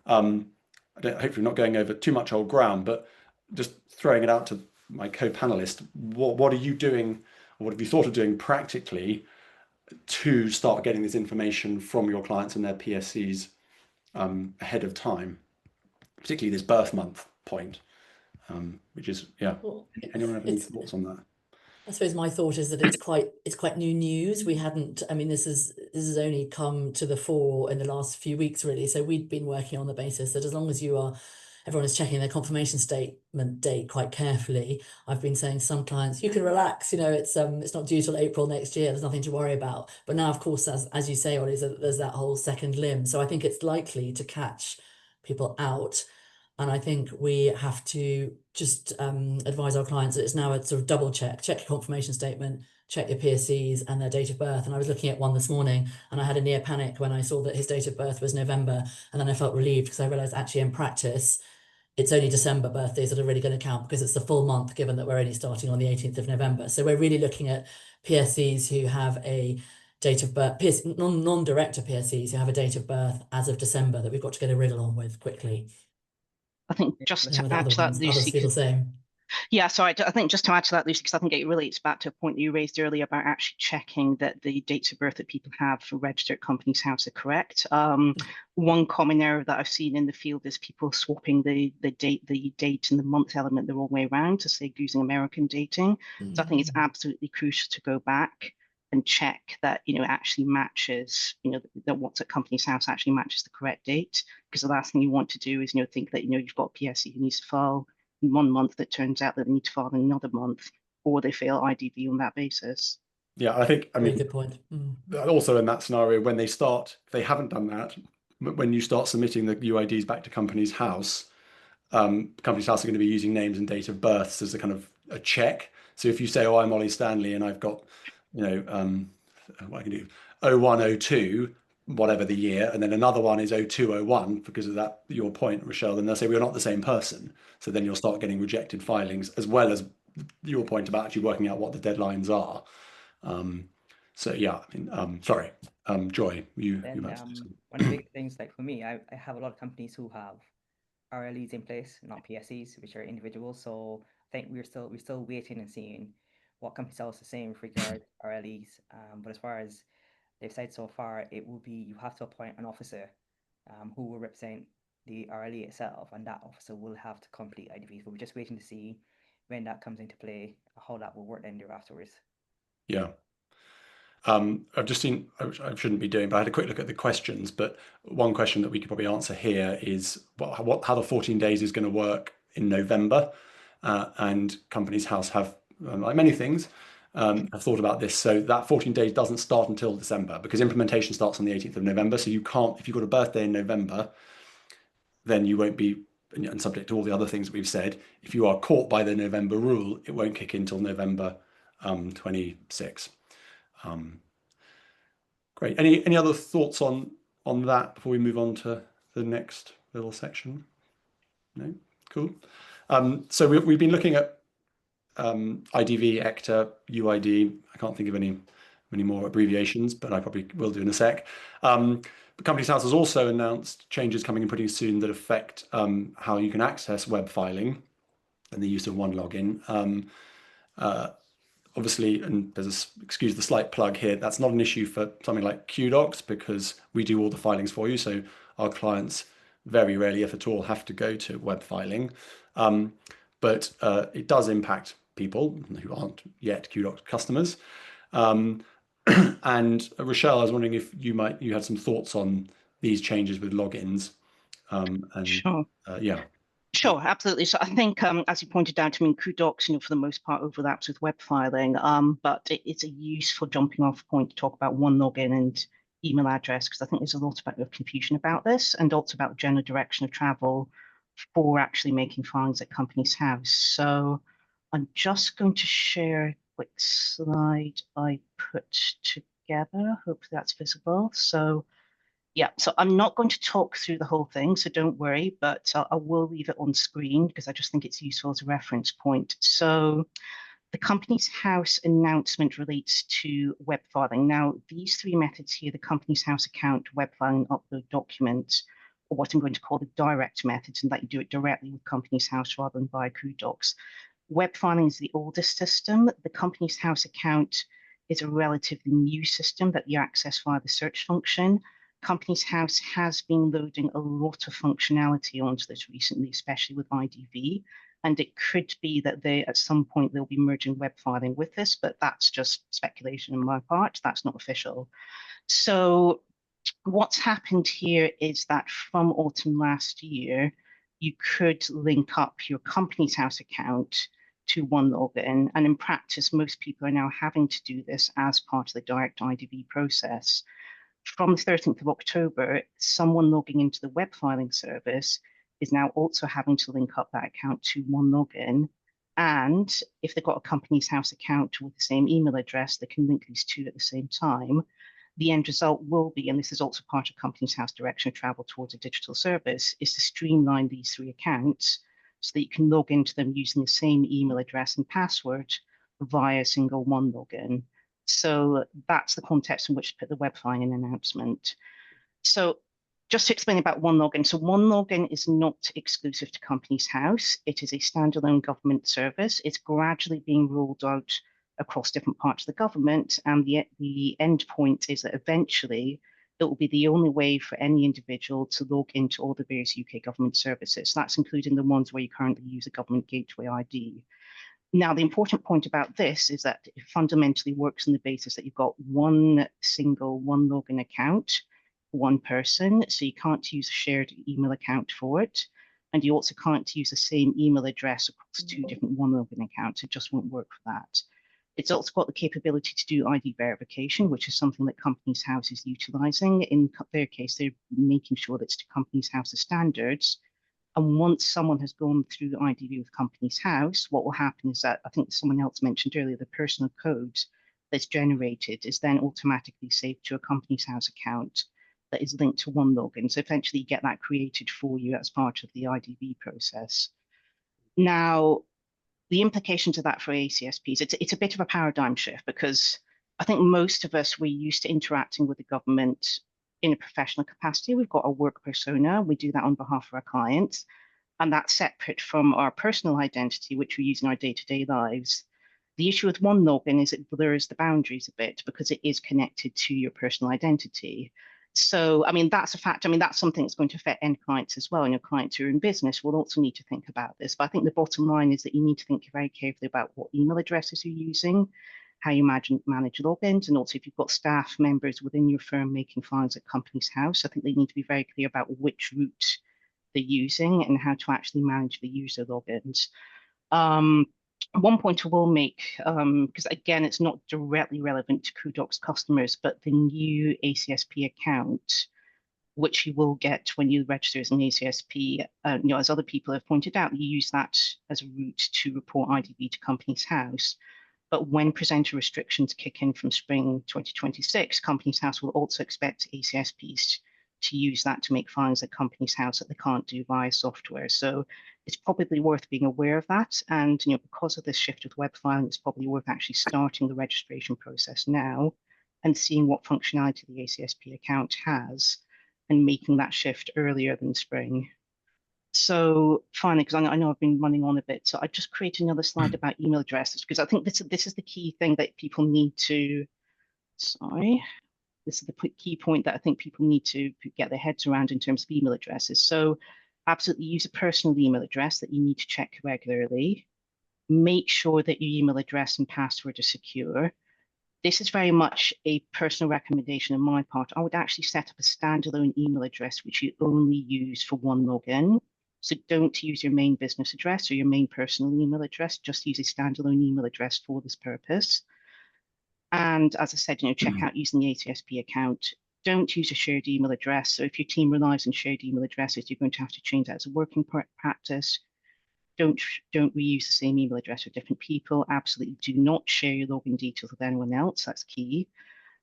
[SPEAKER 1] Hopefully not going over too much old ground, but just throwing it out to my co-panelist, what are you doing, or what have you thought of doing practically to start getting this information from your clients and their PSCs ahead of time, particularly this birth month point, which is,
[SPEAKER 2] Well,
[SPEAKER 1] anyone have any thoughts on that?
[SPEAKER 2] I suppose my thought is that it's quite new news. We hadn't, I mean, this has only come to the fore in the last few weeks, really. So we'd been working on the basis that as long as everyone is checking their confirmation statement date quite carefully. I've been saying to some clients, you can relax, it's not due till April next year. There's nothing to worry about. But now, of course, as you say, Ollie, there's that whole second limb. So I think it's likely to catch people out. And I think we have to just advise our clients that it's now a sort of double check your confirmation statement, check your PSCs and their date of birth. And I was looking at one this morning and I had a near panic when I saw that his date of birth was November. And then I felt relieved because I realized actually in practice, it's only December birthdays that are really going to count because it's the full month, given that we're only starting on the 18th of November. So we're really looking at PSCs who have a date of birth, non-director PSCs who have a date of birth as of December that we've got to get a riddle on with quickly.
[SPEAKER 4] I think just to add to that, Lucy,
[SPEAKER 2] others feel the same.
[SPEAKER 4] Yeah, so I think just to add to that, Lucy, because I think it relates back to a point you raised earlier about actually checking that the dates of birth that people have for registered companies' house are correct. One common error that I've seen in the field is people swapping the date and the month element the wrong way around, to say using American dating. So I think it's absolutely crucial to go back and check that it actually matches, that what's at company's house actually matches the correct date. Because the last thing you want to do is think that you've got a PSC who needs to file in 1 month that turns out that they need to file in another month, or they fail IDV on that basis.
[SPEAKER 1] Yeah, I mean,
[SPEAKER 2] very good point.
[SPEAKER 1] Also in that scenario, when if they haven't done that, when you start submitting the UIDs back to company's house are going to be using names and date of births as a kind of a check. So if you say, oh, I'm Ollie Stanley and I've got, what I can do, 0102, whatever the year, and then another one is 0201 because of that, your point, Rachelle, then they'll say we're not the same person. So then you'll start getting rejected filings, as well as your point about actually working out what the deadlines are. So yeah, sorry, Joy, you
[SPEAKER 3] one of the big things, like for me, I have a lot of companies who have RLEs in place, not PSCs, which are individuals. So I think we're still waiting and seeing what companies tell us the same with regard to RLEs. But as far as they've said so far, it will be you have to appoint an officer who will represent the RLE itself, and that officer will have to complete IDVs. But we're just waiting to see when that comes into play, how that will work then afterwards.
[SPEAKER 1] Yeah. I've just seen, I shouldn't be doing, but I had a quick look at the questions. But one question that we could probably answer here is how the 14 days is going to work in November. And Companies House have, like many things, have thought about this. So that 14 days doesn't start until December, because implementation starts on the 18th of November. So you can't, if you've got a birthday in November, then you won't be, and subject to all the other things that we've said, if you are caught by the November rule, it won't kick in until November 26. Great. Any other thoughts on that before we move on to the next little section? No? Cool. So we've been looking at IDV, ECCTA, UID. I can't think of many more abbreviations, but I probably will do in a sec. The Companies House has also announced changes coming in pretty soon that affect how you can access web filing and the use of one login. Obviously, and excuse the slight plug here, that's not an issue for something like Kudocs because we do all the filings for you. So our clients very rarely, if at all, have to go to web filing. But it does impact people who aren't yet Kudocs customers. And Rachelle, I was wondering if you had some thoughts on these changes with logins.
[SPEAKER 4] Sure.
[SPEAKER 1] Yeah.
[SPEAKER 4] Sure, absolutely. So I think, as you pointed out, I mean, Kudocs, for the most part, overlaps with web filing, but it's a useful jumping off point to talk about one login and email address, because I think there's a lot of confusion about this, and also about the general direction of travel for actually making filings at Companies House. So I'm just going to share a quick slide I put together. Hopefully that's visible. So yeah, so I'm not going to talk through the whole thing, so don't worry, but I will leave it on screen because I just think it's useful as a reference point. So the Companies House announcement relates to web filing. Now, these three methods here, the Companies House account, web filing, upload documents, or what I'm going to call the direct methods, and that you do it directly with Companies House rather than via Kudocs. Web filing is the oldest system. The Companies House account is a relatively new system that you access via the search function. Companies House has been loading a lot of functionality onto this recently, especially with IDV, and it could be that at some point they'll be merging web filing with this, but that's just speculation on my part. That's not official. So what's happened here is that from autumn last year, you could link up your Companies House account to one login, and in practice, most people are now having to do this as part of the direct IDV process. From the 13th of October, someone logging into the web filing service is now also having to link up that account to one login. And if they've got a Companies House account with the same email address, they can link these two at the same time. The end result will be, and this is also part of Companies House direction of travel towards a digital service, is to streamline these three accounts so that you can log into them using the same email address and password via a single one login. So that's the context in which to put the web filing announcement. So just to explain about one login. So one login is not exclusive to Companies House. It is a standalone government service. It's gradually being rolled out across different parts of the government. And the end point is that eventually it will be the only way for any individual to log into all the various UK government services. So that's including the ones where you currently use a government gateway ID. Now, the important point about this is that it fundamentally works on the basis that you've got one single one login account for one person. So you can't use a shared email account for it. And you also can't use the same email address across two different one login accounts. It just won't work for that. It's also got the capability to do ID verification, which is something that Companies House is utilizing. In their case, they're making sure that it's to Companies House's standards. And once someone has gone through IDV with Companies House, what will happen is that, I think someone else mentioned earlier, the personal code that's generated is then automatically saved to a Companies House account that is linked to one login. So eventually you get that created for you as part of the IDV process. Now, the implications of that for ACSPs, it's a bit of a paradigm shift, because I think most of us, we're used to interacting with the government in a professional capacity. We've got a work persona. We do that on behalf of our clients. And that's separate from our personal identity, which we use in our day-to-day lives. The issue with one login is it blurs the boundaries a bit because it is connected to your personal identity. So, I mean, that's a fact. I mean, that's something that's going to affect end clients as well. And your clients who are in business will also need to think about this. But I think the bottom line is that you need to think very carefully about what email addresses you're using, how you manage logins, and also if you've got staff members within your firm making filings at Companies House, I think they need to be very clear about which route they're using and how to actually manage the user logins. One point I will make, because again, it's not directly relevant to Kudocs customers, but the new ACSP account, which you will get when you register as an ACSP, as other people have pointed out, you use that as a route to report IDV to Companies House. But when presenter restrictions kick in from spring 2026, Companies House will also expect ACSPs to use that to make filings at Companies House that they can't do via software. So it's probably worth being aware of that. And because of this shift with web filing, it's probably worth actually starting the registration process now and seeing what functionality the ACSP account has and making that shift earlier than spring. So finally, because I know I've been running on a bit, so I just created another slide about email addresses, because I think this is the key thing that people need to, this is the key point that I think people need to get their heads around in terms of email addresses. So absolutely use a personal email address that you need to check regularly. Make sure that your email address and password are secure. This is very much a personal recommendation on my part. I would actually set up a standalone email address which you only use for one login. So don't use your main business address or your main personal email address. Just use a standalone email address for this purpose. And as I said, check out using the ACSP account. Don't use a shared email address. So if your team relies on shared email addresses, you're going to have to change that as a working practice. Don't reuse the same email address with different people. Absolutely do not share your login details with anyone else. That's key.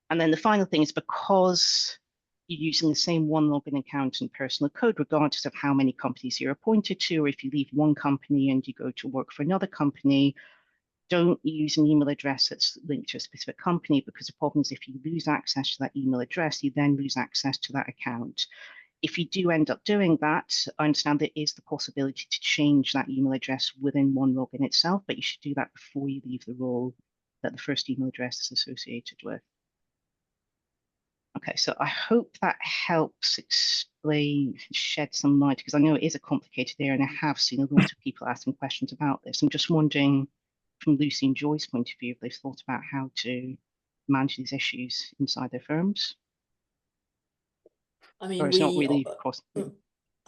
[SPEAKER 4] And then the final thing is, because you're using the same one login account and personal code, regardless of how many companies you're appointed to, or if you leave one company and you go to work for another company, don't use an email address that's linked to a specific company, because the problem is if you lose access to that email address, you then lose access to that account. If you do end up doing that, I understand there is the possibility to change that email address within one login itself, but you should do that before you leave the role that the first email address is associated with. Okay, so I hope that helps explain, shed some light, because I know it is a complicated area and I have seen a lot of people asking questions about this. I'm just wondering, from Lucy and Joy's point of view, if they've thought about how to manage these issues inside their firms.
[SPEAKER 2] I mean,
[SPEAKER 4] or it's not really across.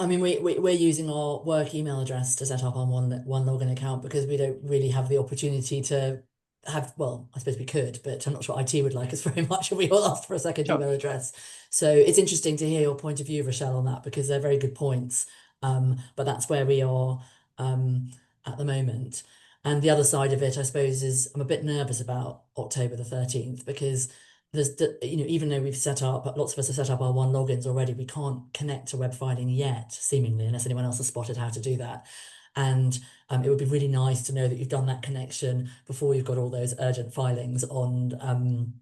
[SPEAKER 2] we're using our work email address to set up our one login account, because we don't really have the opportunity to have, well, I suppose we could, but I'm not sure IT would like us very much if we all asked for a second email address. So it's interesting to hear your point of view, Rachelle, on that, because they're very good points. But that's where we are at the moment. And the other side of it, I suppose, is I'm a bit nervous about October the 13th, because there's, even though we've set up, lots of us have set up our one logins already, we can't connect to WebFiling yet, seemingly, unless anyone else has spotted how to do that. And it would be really nice to know that you've done that connection before you've got all those urgent filings on the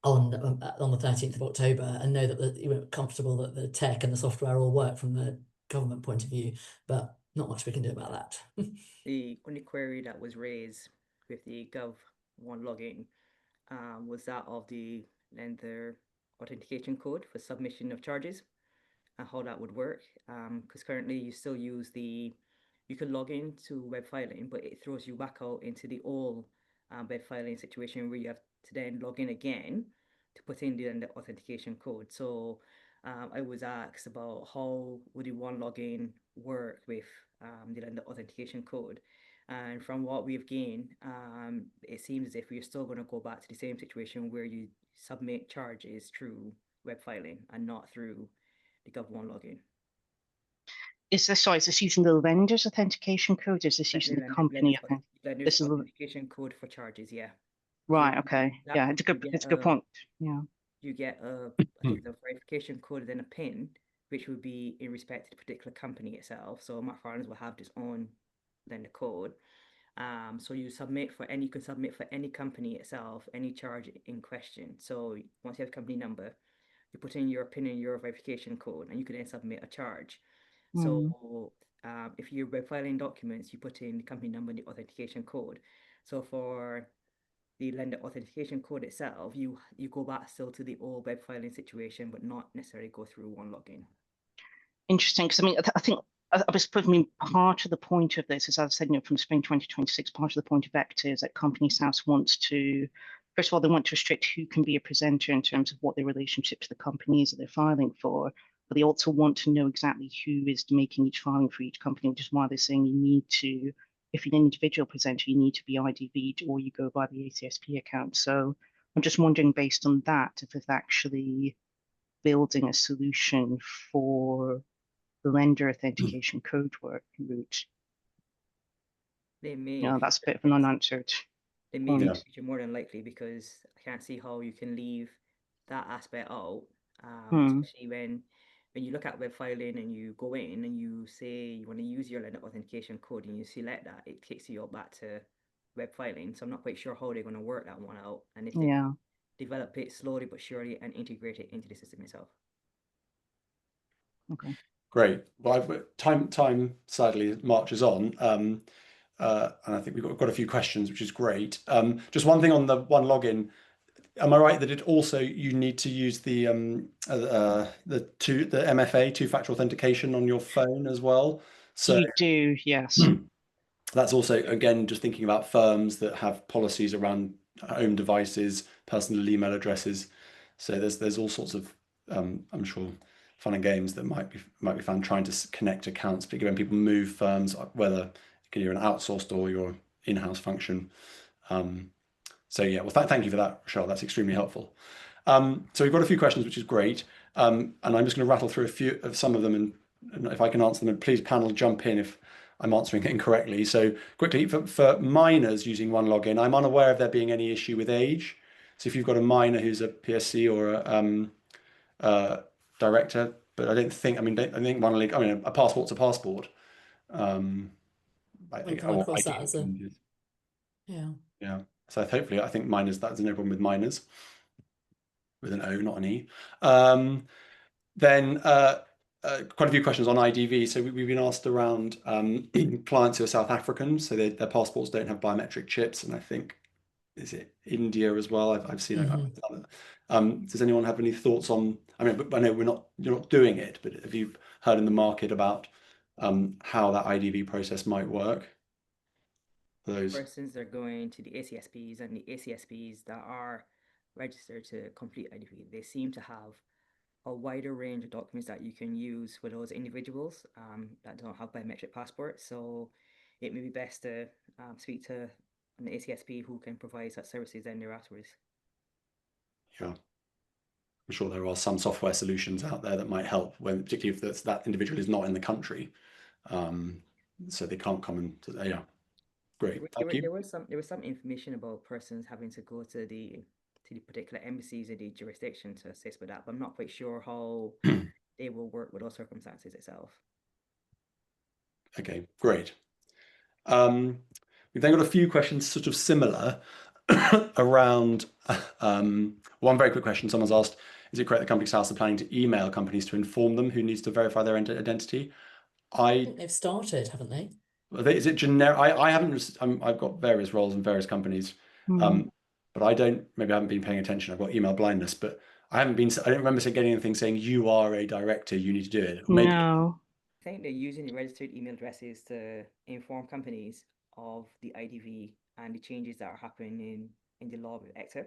[SPEAKER 2] 13th of October, and know that you're comfortable that the tech and the software all work from the government point of view, but not much we can do about that.
[SPEAKER 3] The only query that was raised with the Gov1 login was that of the lender authentication code for submission of charges and how that would work. Because currently you still use you can log in to WebFiling, but it throws you back out into the old WebFiling situation where you have to then log in again to put in the lender authentication code. So I was asked about how would the one login work with the lender authentication code. And from what we've gained, it seems as if we're still going to go back to the same situation where you submit charges through WebFiling and not through the Gov1 login.
[SPEAKER 4] Is this using the lender's authentication code? Or is this using the company?
[SPEAKER 3] Lender's authentication code for charges, yeah.
[SPEAKER 4] Right, okay. Yeah, it's a good point. Yeah.
[SPEAKER 3] You get I think the verification code, then a PIN, which would be in respect to the particular company itself. So Macfarlanes will have its own lender code. So you can submit for any company itself, any charge in question. So once you have company number, you put in your PIN and your verification code, and you can then submit a charge. So if you're WebFiling documents, you put in the company number and the authentication code. So for the lender authentication code itself, you go back still to the old WebFiling situation, but not necessarily go through one login.
[SPEAKER 4] Interesting, because I mean, I think I was putting part of the point of this, as I've said, from spring 2026, part of the point of ECCTA is that Companies House wants to, first of all, they want to restrict who can be a presenter in terms of what their relationship to the companies that they're filing for, but they also want to know exactly who is making each filing for each company, which is why they're saying you need to, if you're an individual presenter, you need to be IDV'd or you go by the ACSP account. So I'm just wondering, based on that, if it's actually building a solution for the lender authentication code route.
[SPEAKER 3] They may.
[SPEAKER 4] Yeah, that's a bit of an unanswered.
[SPEAKER 3] They may be more than likely, because I can't see how you can leave that aspect out, especially when when you look at WebFiling and you go in and you say you want to use your Linux authentication code and you select that, it takes you back to WebFiling. So I'm not quite sure how they're going to work that one out, and if they
[SPEAKER 4] Yeah.
[SPEAKER 3] develop it slowly but surely and integrate it into the system itself.
[SPEAKER 4] Okay.
[SPEAKER 1] Great. Well, time sadly marches on, and I think we've got a few questions, which is great. Just one thing on the one login. Am I right that it also you need to use the MFA, two-factor authentication, on your phone as well? So
[SPEAKER 4] You do, yes.
[SPEAKER 1] that's also, again, just thinking about firms that have policies around home devices, personal email addresses. So there's all sorts of I'm sure fun and games that might be found trying to connect accounts, particularly when people move firms, whether you're an outsourced or your in-house function. So yeah, well, thank you for that, Rachelle. That's extremely helpful. So we've got a few questions, which is great. And I'm just going to rattle through a few of some of them, and if I can answer them, and please panel jump in if I'm answering it incorrectly. So quickly, for minors using one login, I'm unaware of there being any issue with age. So if you've got a minor who's a PSC or a director, but I don't think, I think one link, a passport's a passport. I
[SPEAKER 2] We've
[SPEAKER 1] think,
[SPEAKER 2] come across that as a,
[SPEAKER 1] yeah. So hopefully, I think minors, that's no problem with minors, with an O, not an E. Then quite a few questions on IDV. So we've been asked around clients who are South African, so their passports don't have biometric chips, and I think, is it India as well? I've seen it. Does anyone have any thoughts on? I mean, I know you're not doing it, but have you heard in the market about how that IDV process might work? Those
[SPEAKER 3] persons are going to the ACSPs, and the ACSPs that are registered to complete IDV, they seem to have a wider range of documents that you can use for those individuals that don't have biometric passports. So it may be best to speak to an ACSP who can provide such services then thereafterwards.
[SPEAKER 1] Yeah, I'm sure there are some software solutions out there that might help, particularly if that individual is not in the country, so they can't come and yeah. Great, thank you.
[SPEAKER 3] There was some information about persons having to go to the particular embassies of the jurisdiction to assist with that, but I'm not quite sure how they will work with those circumstances itself.
[SPEAKER 1] Okay, great. We've then got a few questions sort of similar around one very quick question. Someone's asked, is it correct that Companies House are planning to email companies to inform them who needs to verify their identity?
[SPEAKER 2] I think they've started, haven't they?
[SPEAKER 1] Is it generic? I haven't. I've got various roles in various companies, but I haven't been paying attention. I've got email blindness, but I don't remember getting anything saying you are a director, you need to do it. Maybe.
[SPEAKER 4] No.
[SPEAKER 3] I think they're using the registered email addresses to inform companies of the IDV and the changes that are happening in the law with ECCTA.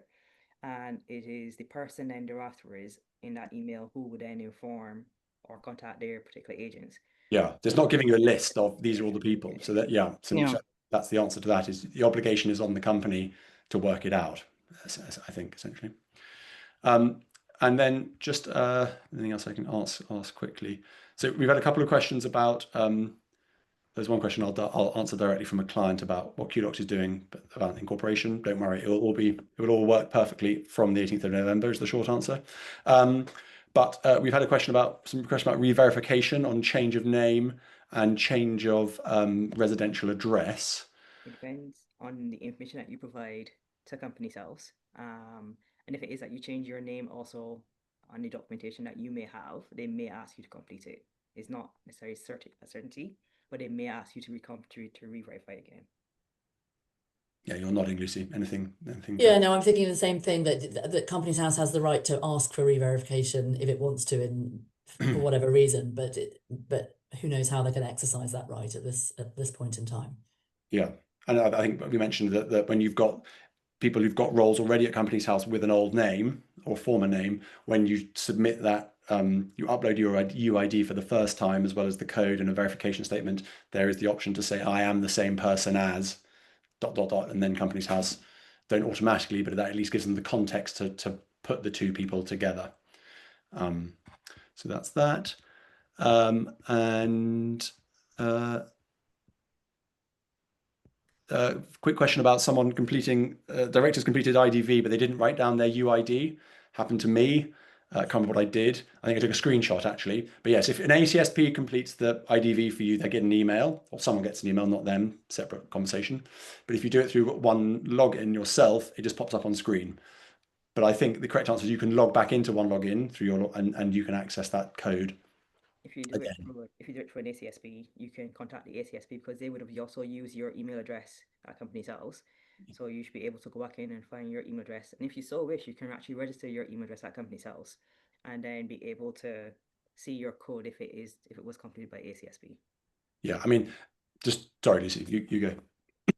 [SPEAKER 3] And it is the person then thereafter is in that email who would then inform or contact their particular agents.
[SPEAKER 1] Yeah, it's not giving you a list of these are all the people. So that, so that's the answer to that, is the obligation is on the company to work it out, I think, essentially. And then just anything else I can ask quickly. So we've had a couple of questions about, there's one question I'll answer directly from a client about what Kudocs is doing about incorporation. Don't worry, it will all work perfectly from the 18th of November is the short answer. But we've had a question about re-verification on change of name and change of residential address.
[SPEAKER 3] It depends on the information that you provide to Companies House. And if it is that you change your name also on the documentation that you may have, they may ask you to complete it. It's not necessarily a certainty, but they may ask you to re-verify again.
[SPEAKER 1] Yeah, you're nodding, Lucy. Anything?
[SPEAKER 2] Yeah, no, I'm thinking the same thing, that Companies House has the right to ask for re-verification if it wants to, for whatever reason. But who knows how they can exercise that right at this point in time. Yeah,
[SPEAKER 1] and I think we mentioned that when you've got people who've got roles already at Companies House with an old name or former name, when you submit that, you upload your UID for the first time as well as the code and a verification statement, there is the option to say I am the same person as ... and then Companies House don't automatically, but that at least gives them the context to put the two people together. So that's that. Quick question about someone completing, directors completed IDV, but they didn't write down their UID. Happened to me. can't remember what I did. I think I took a screenshot actually. But yes, if an ACSP completes the IDV for you, they get an email, or someone gets an email, not them, separate conversation. But if you do it through one login yourself, it just pops up on screen. But I think the correct answer is you can log back into one login through your and you can access that code.
[SPEAKER 3] If you do it through an ACSP, you can contact the ACSP because they would have also used your email address at company's house. So you should be able to go back in and find your email address. And if you so wish, you can actually register your email address at company's house and then be able to see your code if it was completed by ACSP.
[SPEAKER 1] Yeah, I mean, just sorry, Lucy, you go.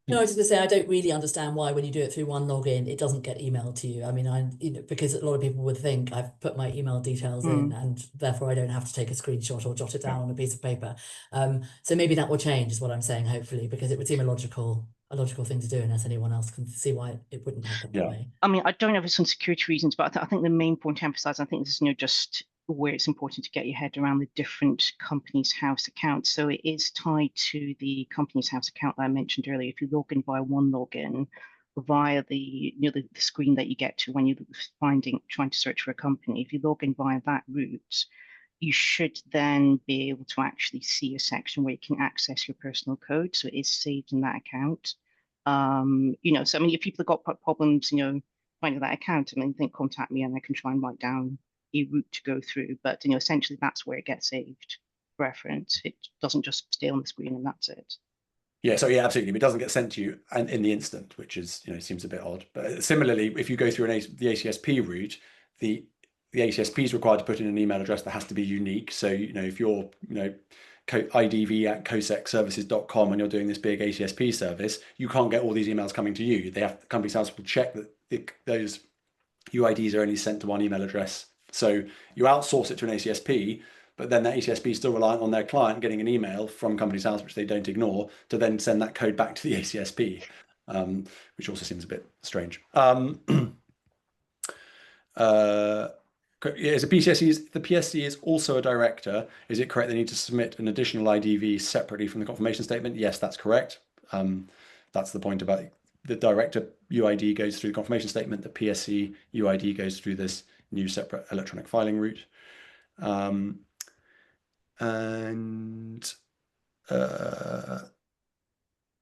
[SPEAKER 2] No, I was just going to say, I don't really understand why when you do it through one login, it doesn't get emailed to you. I mean, because a lot of people would think I've put my email details in and therefore I don't have to take a screenshot or jot it down on a piece of paper. So maybe that will change is what I'm saying, hopefully, because it would seem a logical thing to do unless anyone else can see why it wouldn't happen that way.
[SPEAKER 4] I mean, I don't know if it's some security reasons, but I think the main point to emphasize, I think this is, just where it's important to get your head around the different company's house accounts. So it is tied to the company's house account that I mentioned earlier. If you log in via one login via the the screen that you get to when you're trying to search for a company, if you log in via that route, you should then be able to actually see a section where you can access your personal code. So it is saved in that account. So I mean, if people have got problems, finding that account, I mean, then contact me and I can try and write down a route to go through. But essentially that's where it gets saved for reference. It doesn't just stay on the screen and that's it.
[SPEAKER 1] Yeah, so yeah, absolutely. It doesn't get sent to you and in the instant, which is, seems a bit odd. But similarly, if you go through the ACSP route, the ACSP is required to put in an email address that has to be unique. So, if you're, IDV at CoSecServices.com and you're doing this big ACSP service, you can't get all these emails coming to you. The company's house will check that those UIDs are only sent to one email address. So you outsource it to an ACSP, but then that ACSP is still reliant on their client getting an email from company's house, which they don't ignore, to then send that code back to the ACSP, which also seems a bit strange. Is the PSC is also a director. Is it correct they need to submit an additional IDV separately from the confirmation statement? Yes, that's correct. That's the point about the director UID goes through the confirmation statement. The PSC UID goes through this new separate electronic filing route. Then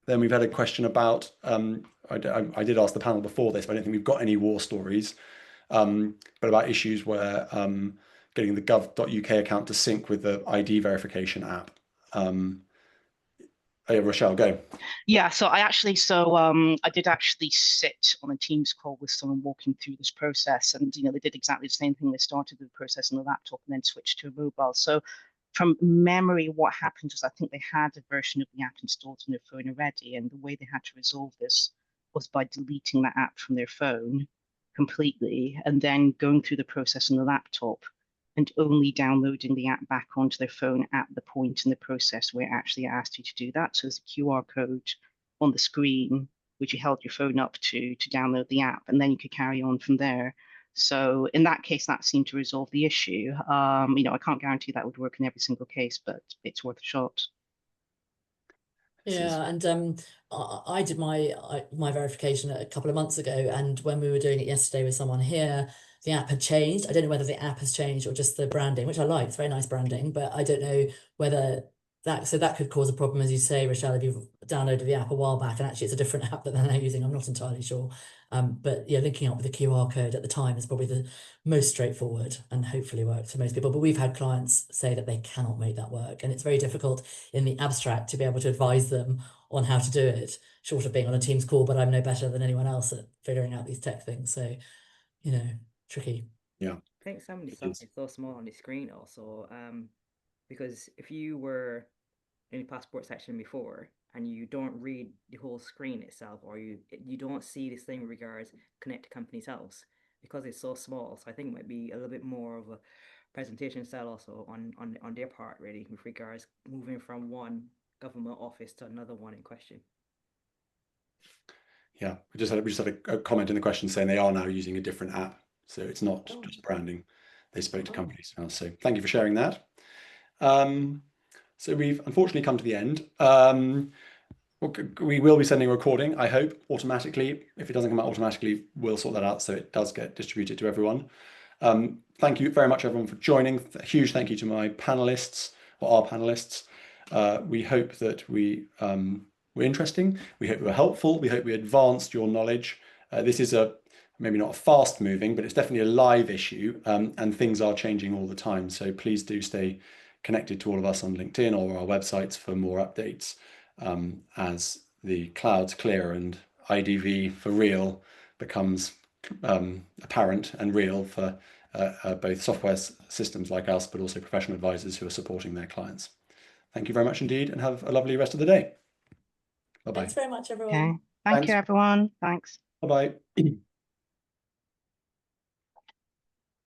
[SPEAKER 1] we've had a question about, I did ask the panel before this, but I don't think we've got any war stories, but about issues where getting the gov.uk account to sync with the ID verification app. Rachelle, go.
[SPEAKER 4] Yeah, so I did actually sit on a Teams call with someone walking through this process, and they did exactly the same thing. They started the process on a laptop and then switched to a mobile. So from memory, what happened was I think they had a version of the app installed on their phone already, and the way they had to resolve this was by deleting that app from their phone completely and then going through the process on the laptop and only downloading the app back onto their phone at the point in the process where it actually asked you to do that. So there's a QR code on the screen, which you held your phone up to download the app, and then you could carry on from there. So in that case, that seemed to resolve the issue. I can't guarantee that would work in every single case, but it's worth a shot.
[SPEAKER 2] Yeah, and I did my verification a couple of months ago, and when we were doing it yesterday with someone here, the app had changed. I don't know whether the app has changed or just the branding, which I like. It's very nice branding, but I don't know whether that could cause a problem, as you say, Rachelle, if you've downloaded the app a while back and actually it's a different app that they're now using. I'm not entirely sure. But yeah, linking up with the QR code at the time is probably the most straightforward and hopefully works for most people. But we've had clients say that they cannot make that work, and it's very difficult in the abstract to be able to advise them on how to do it, short of being on a Teams call, but I'm no better than anyone else at figuring out these tech things. So, tricky.
[SPEAKER 1] Yeah.
[SPEAKER 3] I think some of the stuff is so small on the screen also, because if you were in the passport section before and you don't read the whole screen itself, or you don't see this thing with regards connect to company's house, because it's so small. So I think it might be a little bit more of a presentation style also on their part, really, with regards moving from one government office to another one in question.
[SPEAKER 1] Yeah, we just had a comment in the question saying they are now using a different app, so it's not just branding. They spoke to companies now, so thank you for sharing that. So we've unfortunately come to the end. We will be sending a recording, I hope, automatically. If it doesn't come out automatically, we'll sort that out so it does get distributed to everyone. thank you very much, everyone, for joining. A huge thank you to my panelists, or our panelists. We hope that we were interesting. We hope we were helpful. We hope we advanced your knowledge. This is maybe not a fast moving, but it's definitely a live issue, and things are changing all the time. So please do stay connected to all of us on LinkedIn or our websites for more updates as the clouds clear and IDV for real becomes apparent and real for both software systems like us, but also professional advisors who are supporting their clients. Thank you very much indeed, and have a lovely rest of the day. Bye-bye.
[SPEAKER 2] Thanks very much, everyone.
[SPEAKER 4] Okay. Thank you, everyone. Thanks.
[SPEAKER 1] Bye-bye.